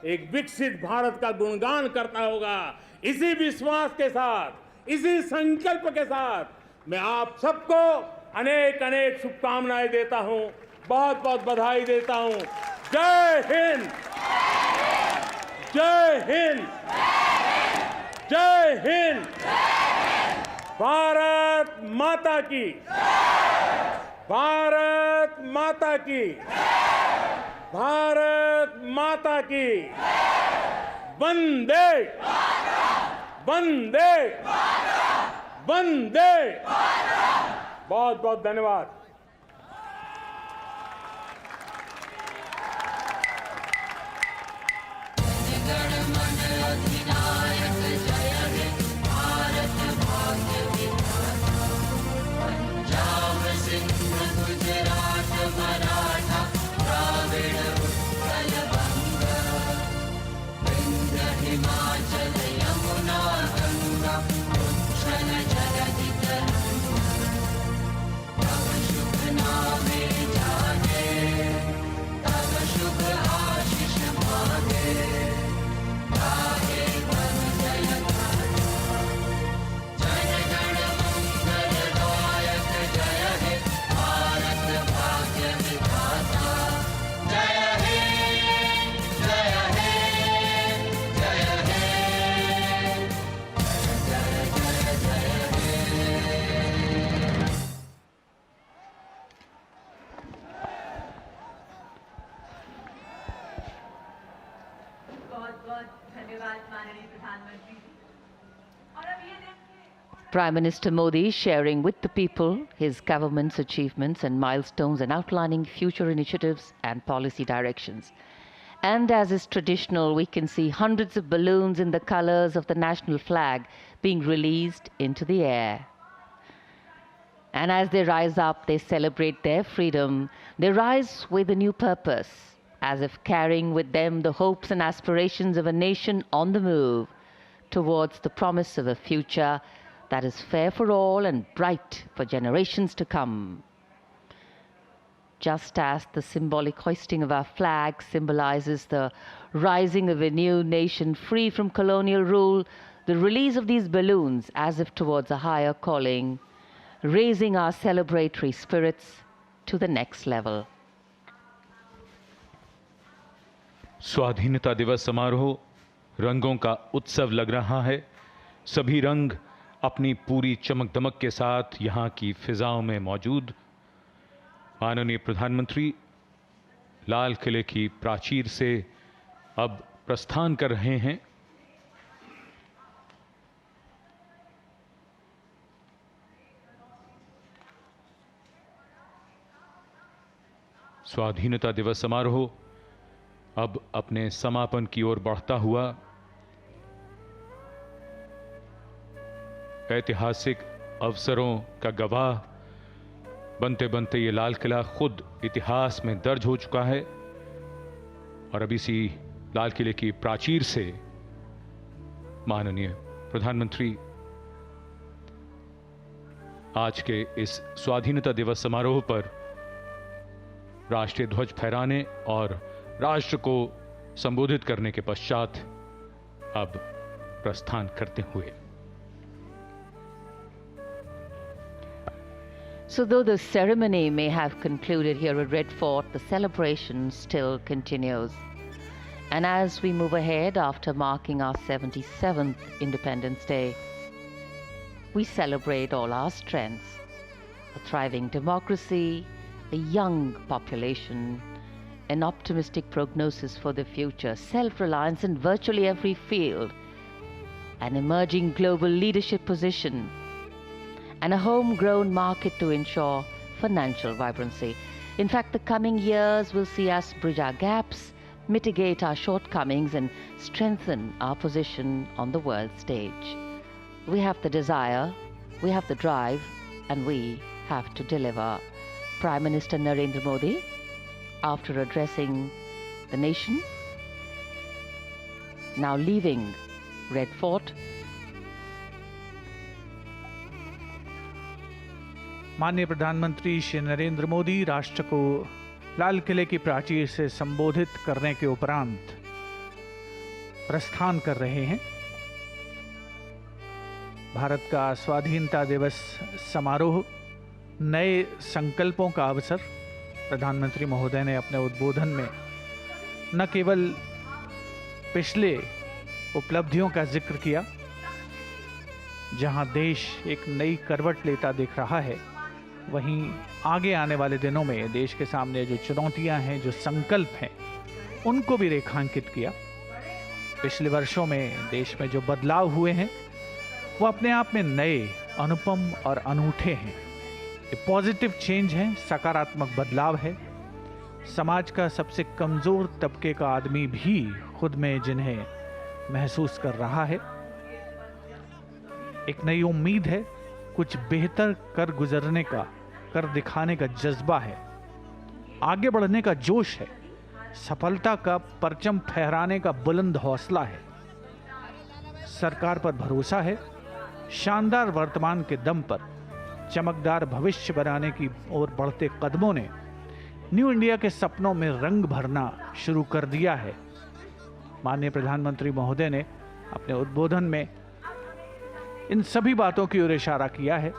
एक विकसित भारत का गुणगान करता होगा। इसी विश्वास के साथ, इसी संकल्प के साथ मैं आप सबको अनेक अनेक शुभकामनाएं देता हूं, बहुत बहुत बधाई देता हूं। जय हिंद, जय हिंद, जय हिंद। भारत माता की, भारत माता की, भारत माता की। वंदे, वंदे, वंदे। बहुत बहुत धन्यवाद। Punjab Sindh Prime Minister Modi sharing with the people his government's achievements and milestones and outlining future initiatives and policy directions. And as is traditional, we can see hundreds of balloons in the colors of the national flag being released into the air. And as they rise up, they celebrate their freedom. They rise with a new purpose, as if carrying with them the hopes and aspirations of a nation on the move towards the promise of a future that is fair for all and bright for generations to come. Just as the symbolic hoisting of our flag symbolizes the rising of a new nation free from colonial rule, the release of these balloons as if towards a higher calling, raising our celebratory spirits to the next level. स्वाधीनता दिवस समारोह रंगों का उत्सव लग रहा है। सभी रंग अपनी पूरी चमक दमक के साथ यहाँ की फिजाओं में मौजूद। माननीय प्रधानमंत्री लाल किले की प्राचीर से अब प्रस्थान कर रहे हैं। स्वाधीनता दिवस समारोह अब अपने समापन की ओर बढ़ता हुआ ऐतिहासिक अवसरों का गवाह बनते बनते ये लाल किला खुद इतिहास में दर्ज हो चुका है और अब इसी लाल किले की प्राचीर से माननीय प्रधानमंत्री आज के इस स्वाधीनता दिवस समारोह पर राष्ट्रीय ध्वज फहराने और राष्ट्र को संबोधित करने के पश्चात अब प्रस्थान करते हुए। So though the ceremony may have concluded here at Red Fort, the celebration still continues. And as we move ahead after marking our 77th Independence Day, we celebrate all our strengths: a thriving democracy, a young population, an optimistic prognosis for the future, self-reliance in virtually every field, an emerging global leadership position, and a homegrown market to ensure financial vibrancy. In fact, the coming years will see us bridge our gaps, mitigate our shortcomings, and strengthen our position on the world stage. We have the desire, we have the drive, and we have to deliver. Prime Minister Narendra Modi, after addressing the nation, now leaving Red Fort. माननीय प्रधानमंत्री श्री नरेंद्र मोदी राष्ट्र को लाल किले की प्राचीर से संबोधित करने के उपरांत प्रस्थान कर रहे हैं। भारत का स्वाधीनता दिवस समारोह नए संकल्पों का अवसर। प्रधानमंत्री महोदय ने अपने उद्बोधन में न केवल पिछले उपलब्धियों का जिक्र किया, जहां देश एक नई करवट लेता दिख रहा है, वहीं आगे आने वाले दिनों में देश के सामने जो चुनौतियां हैं, जो संकल्प हैं, उनको भी रेखांकित किया। पिछले वर्षों में देश में जो बदलाव हुए हैं वो अपने आप में नए, अनुपम और अनूठे हैं। ये पॉजिटिव चेंज है, सकारात्मक बदलाव है। समाज का सबसे कमजोर तबके का आदमी भी खुद में जिन्हें महसूस कर रहा है। एक नई उम्मीद है, कुछ बेहतर कर गुजरने का, कर दिखाने का जज्बा है, आगे बढ़ने का जोश है, सफलता का परचम फहराने का बुलंद हौसला है। सरकार पर भरोसा है, शानदार वर्तमान के दम पर चमकदार भविष्य बनाने की ओर बढ़ते कदमों ने न्यू इंडिया के सपनों में रंग भरना शुरू कर दिया है। माननीय प्रधानमंत्री महोदय ने अपने उद्बोधन में इन सभी बातों की ओर इशारा किया है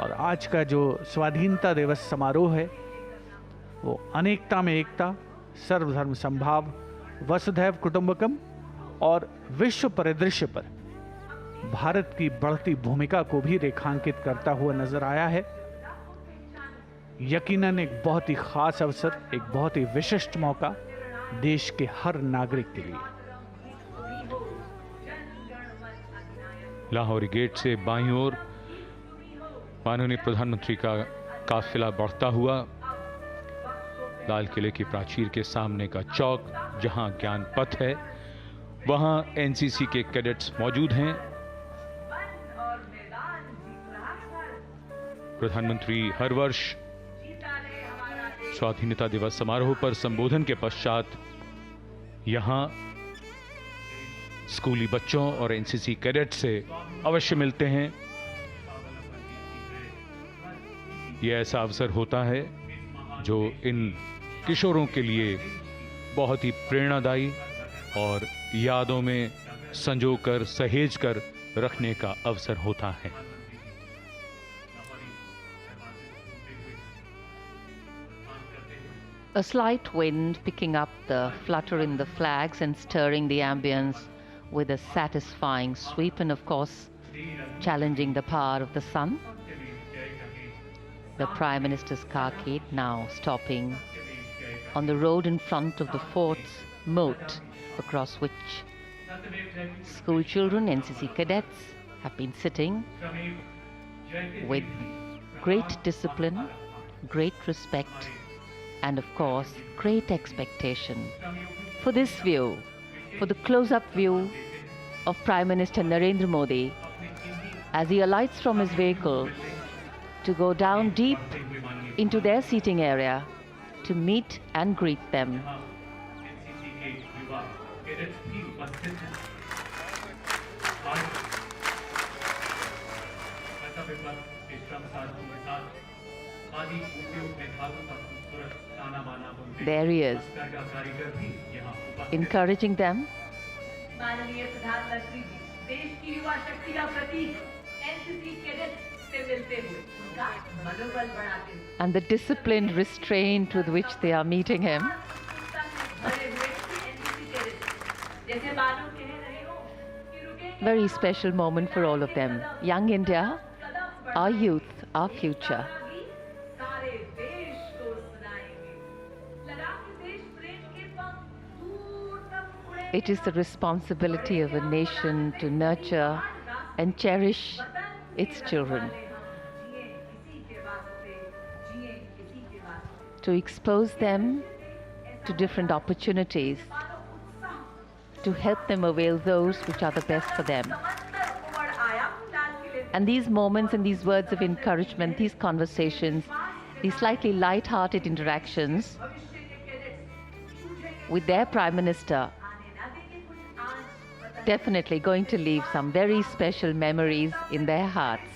और आज का जो स्वाधीनता दिवस समारोह है वो अनेकता में एकता, सर्वधर्म समभाव, वसुधैव कुटुंबकम और विश्व परिदृश्य पर भारत की बढ़ती भूमिका को भी रेखांकित करता हुआ नजर आया है। यकीनन एक बहुत ही खास अवसर, एक बहुत ही विशिष्ट मौका देश के हर नागरिक के लिए। लाहौरी गेट से बाईं ओर माननीय प्रधानमंत्री का काफिला बढ़ता हुआ लाल किले की प्राचीर के सामने का चौक जहां ज्ञान पथ है वहां एनसीसी के कैडेट्स मौजूद हैं। प्रधानमंत्री हर वर्ष स्वाधीनता दिवस समारोह पर संबोधन के पश्चात यहां स्कूली बच्चों और एनसीसी कैडेट से अवश्य मिलते हैं। यह ऐसा अवसर होता है जो इन किशोरों के लिए बहुत ही प्रेरणादायी और यादों में संजोकर सहेजकर रखने का अवसर होता है। A slight wind picking up the flutter in the flags and stirring the ambience with a satisfying sweep, and of course challenging the power of the sun. The Prime Minister's carcade now stopping on the road in front of the fort's moat, across which school children, NCC cadets, have been sitting with great discipline, great respect, and of course great expectation for this view, for the close-up view of Prime Minister Narendra Modi as he alights from his vehicle to go down deep into their seating area to meet and greet them. There he is, encouraging them. माननीय प्रधानमंत्री जी देश की युवा शक्ति का प्रतीक एनसीसी कैडेट से मिलते हुए उनका मनोबल बढ़ाते हुए And the disciplined restraint with which they are meeting him. जैसे मानो कह रहे हो कि रुकेंगे Very special moment for all of them. Young India, our youth, our future. सारे देश को सुनाएंगे लगा कि देश प्रेम के पंख दूर तक उड़े It is the responsibility of a nation to nurture and cherish its children, जिए किसी के वास्ते जिए किसी के वास्ते to expose them to different opportunities, to help them avail those which are the best for them. समंदर उमड़ आया लाल किले And these moments and these words of encouragement, these conversations, these slightly light-hearted interactions भविष्य के cadets छूटेंगे with their Prime Minister, आने ना देंगे कुछ आज definitely going to leave some very special memories in their hearts.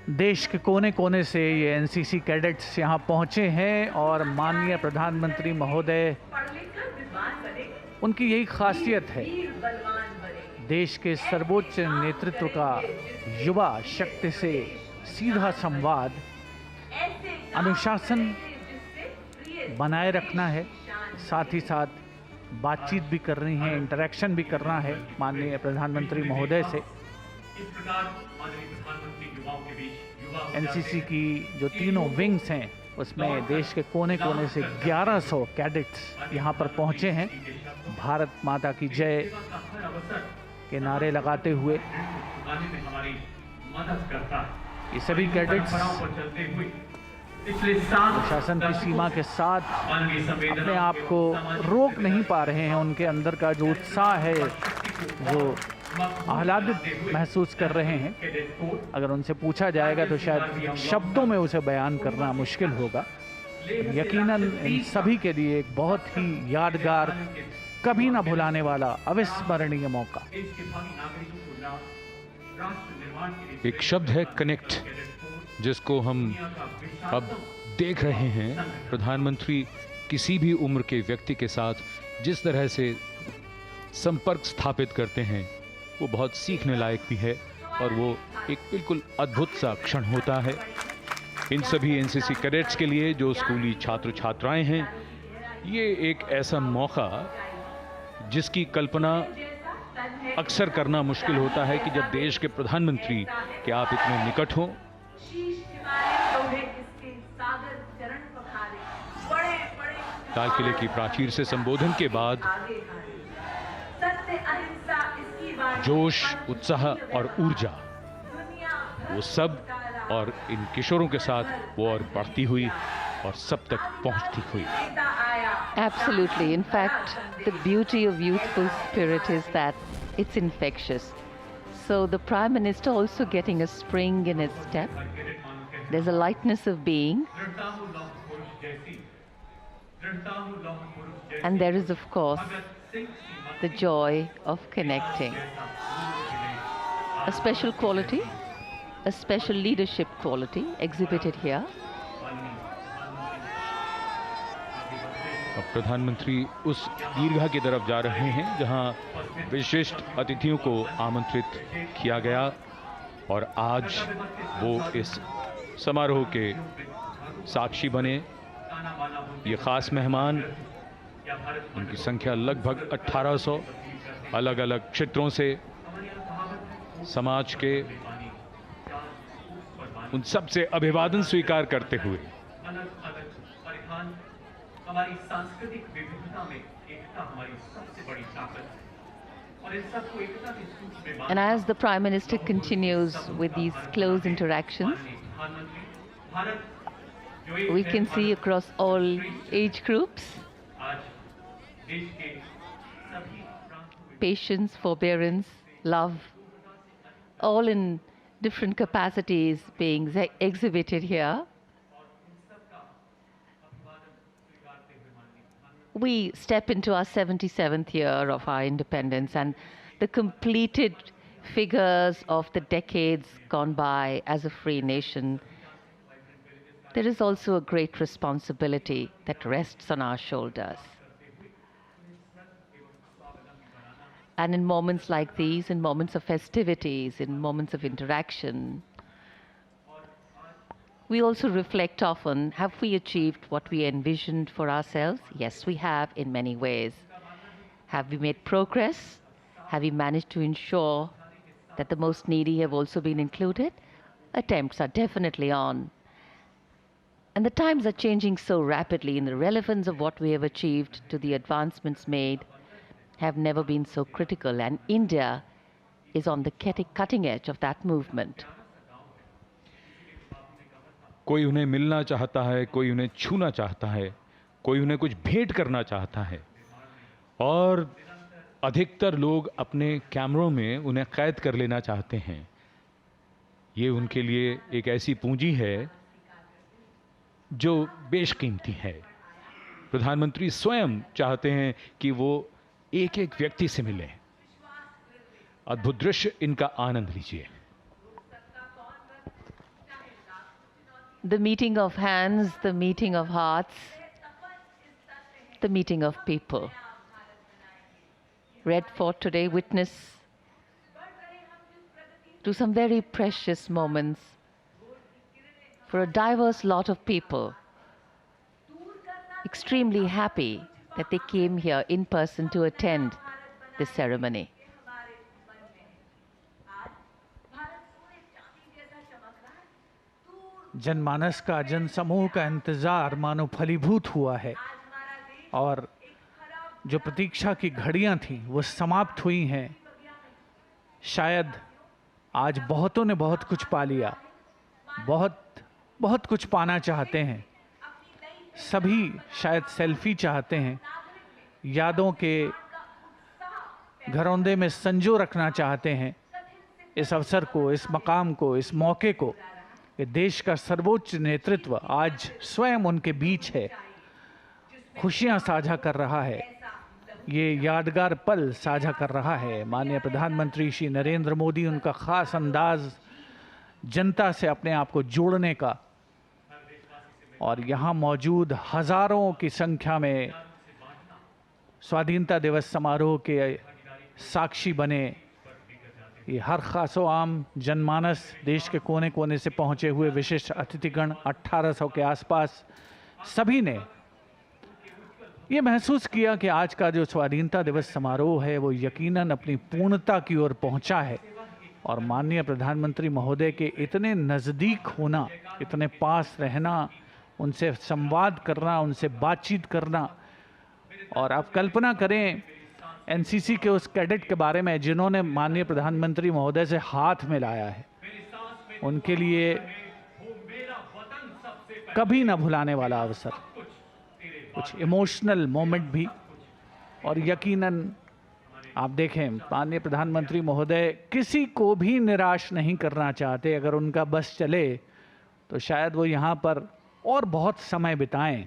देश के कोने कोने से ये एनसीसी कैडेट्स यहाँ पहुँचे हैं और माननीय प्रधानमंत्री महोदय, पढ़ लिख कर विद्वान बनेंगे उनकी यही खासियत है, वीर बलवान बनेंगे देश के सर्वोच्च नेतृत्व का युवा शक्ति से सीधा संवाद, ऐसे अनुशासन जिससे प्रिय बनाए रखना है, साथ ही साथ बातचीत भी करनी है, इंटरेक्शन भी करना है माननीय प्रधानमंत्री महोदय से। इस प्रकार माननीय प्रधानमंत्री युवाओं के बीच युवा एनसीसी की जो तीनों विंग्स हैं उसमें देश के कोने कोने से 1100 कैडेट्स यहाँ पर पहुँचे हैं, भारत माता की जय का हर अवसर के नारे लगाते हुए। चुकाने में हमारी मदद करता है। ये सभी कैडेट्स परंपराओं पर चलते हुए पिछले 7 शासन की सीमा के साथ मानवीय संवेदना अपने आप को रोक नहीं पा रहे हैं, उनके अंदर का जो उत्साह है, जो आह्लादित महसूस कर रहे हैं, अगर उनसे पूछा जाएगा तो शायद शब्दों में उसे बयान करना मुश्किल होगा। यकीनन इन सभी के लिए एक बहुत ही यादगार, कभी ना भुलाने वाला, अविस्मरणीय मौका। देश के भावी नागरिकों को लाभ राष्ट्र निर्माण के लिए एक शब्द है कनेक्ट, जिसको हम अब देख रहे हैं। प्रधानमंत्री किसी भी उम्र के व्यक्ति के साथ जिस तरह से संपर्क स्थापित करते हैं वो बहुत सीखने लायक भी है और वो एक बिल्कुल अद्भुत सा क्षण होता है। इन सभी एनसीसी कैडेट्स के लिए जो स्कूली छात्र छात्राएं हैं, ये एक ऐसा मौका जिसकी कल्पना अक्सर करना मुश्किल होता है कि जब देश के प्रधानमंत्री के आप इतने निकट हों। शीश हिमालय लोहे किसके सागर चरण पखारे बड़े बड़े लाल किले की प्राचीर से संबोधन के बाद आगे हारे सत्य अहिंसा इसकी जोश, उत्साह और ऊर्जा, वो सब और इन किशोरों के साथ वो और बढ़ती हुई और सब तक पहुंचती हुई। Absolutely. In fact, the beauty of youthful spirit is that it's infectious. So the Prime Minister also getting a spring in his step. There's a lightness of being. And there is, of course, the joy of connecting. A special quality, a special leadership quality exhibited here. अब प्रधानमंत्री उस दीर्घा की तरफ जा रहे हैं जहां विशिष्ट अतिथियों को आमंत्रित किया गया और आज वो इस समारोह के साक्षी बने। ये खास मेहमान, उनकी संख्या लगभग 1800, अलग अलग क्षेत्रों से समाज के, उन सब से अभिवादन स्वीकार करते हुए हमारी सांस्कृतिक विविधता में एकता हमारी सबसे बड़ी ताकत है और इन सबको एकता के सूत्र में And as the Prime Minister continues with these close interactions, we can see across all age groups आज देश के सभी प्रांतों में patience, forbearance, love, all in different capacities being exhibited here. We step into our 77th year of our independence, and the completed figures of the decades gone by as a free nation. There is also a great responsibility that rests on our shoulders. And in moments like these, in moments of festivities, in moments of interaction, we also reflect often, have we achieved what we envisioned for ourselves? Yes, we have in many ways. Have we made progress? Have we managed to ensure that the most needy have also been included? Attempts are definitely on. And the times are changing so rapidly, and the relevance of what we have achieved to the advancements made have never been so critical. And India is on the cutting edge of that movement. कोई उन्हें मिलना चाहता है, कोई उन्हें छूना चाहता है, कोई उन्हें कुछ भेंट करना चाहता है और अधिकतर लोग अपने कैमरों में उन्हें कैद कर लेना चाहते हैं। ये उनके लिए एक ऐसी पूंजी है जो बेशकीमती है। प्रधानमंत्री स्वयं चाहते हैं कि वो एक एक व्यक्ति से मिलें। अद्भुत दृश्य, इनका आनंद लीजिए। The meeting of hands, the meeting of hearts, the meeting of people. Red Fort today witness to some very precious moments for a diverse lot of people. Extremely happy that they came here in person to attend this ceremony. जनमानस का, जनसमूह का इंतजार मानो फलीभूत हुआ है और जो प्रतीक्षा की घड़ियां थीं वो समाप्त हुई हैं। शायद आज बहुतों ने बहुत कुछ पा लिया, बहुत कुछ पाना चाहते हैं। सभी शायद सेल्फी चाहते हैं, यादों के घरौंदे में संजो रखना चाहते हैं इस अवसर को, इस मकाम को, इस मौके को। कि देश का सर्वोच्च नेतृत्व आज स्वयं उनके बीच है, खुशियां साझा कर रहा है, ये यादगार पल साझा कर रहा है। माननीय प्रधानमंत्री श्री नरेंद्र मोदी, उनका खास अंदाज जनता से अपने आप को जोड़ने का और यहाँ मौजूद हजारों की संख्या में स्वाधीनता दिवस समारोह के साक्षी बने। ये हर खासो आम जनमानस, देश के कोने कोने से पहुंचे हुए विशिष्ट अतिथिगण 1800 के आसपास, सभी ने ये महसूस किया कि आज का जो स्वाधीनता दिवस समारोह है वो यकीनन अपनी पूर्णता की ओर पहुंचा है और माननीय प्रधानमंत्री महोदय के इतने नज़दीक होना, इतने पास रहना, उनसे संवाद करना, उनसे बातचीत करना। और आप कल्पना करें एनसीसी के उस कैडेट के बारे में जिन्होंने माननीय प्रधानमंत्री महोदय से हाथ मिलाया है, उनके लिए कभी ना भुलाने वाला अवसर, कुछ इमोशनल मोमेंट भी। और यकीनन आप देखें, माननीय प्रधानमंत्री महोदय किसी को भी निराश नहीं करना चाहते। अगर उनका बस चले तो शायद वो यहाँ पर और बहुत समय बिताएं,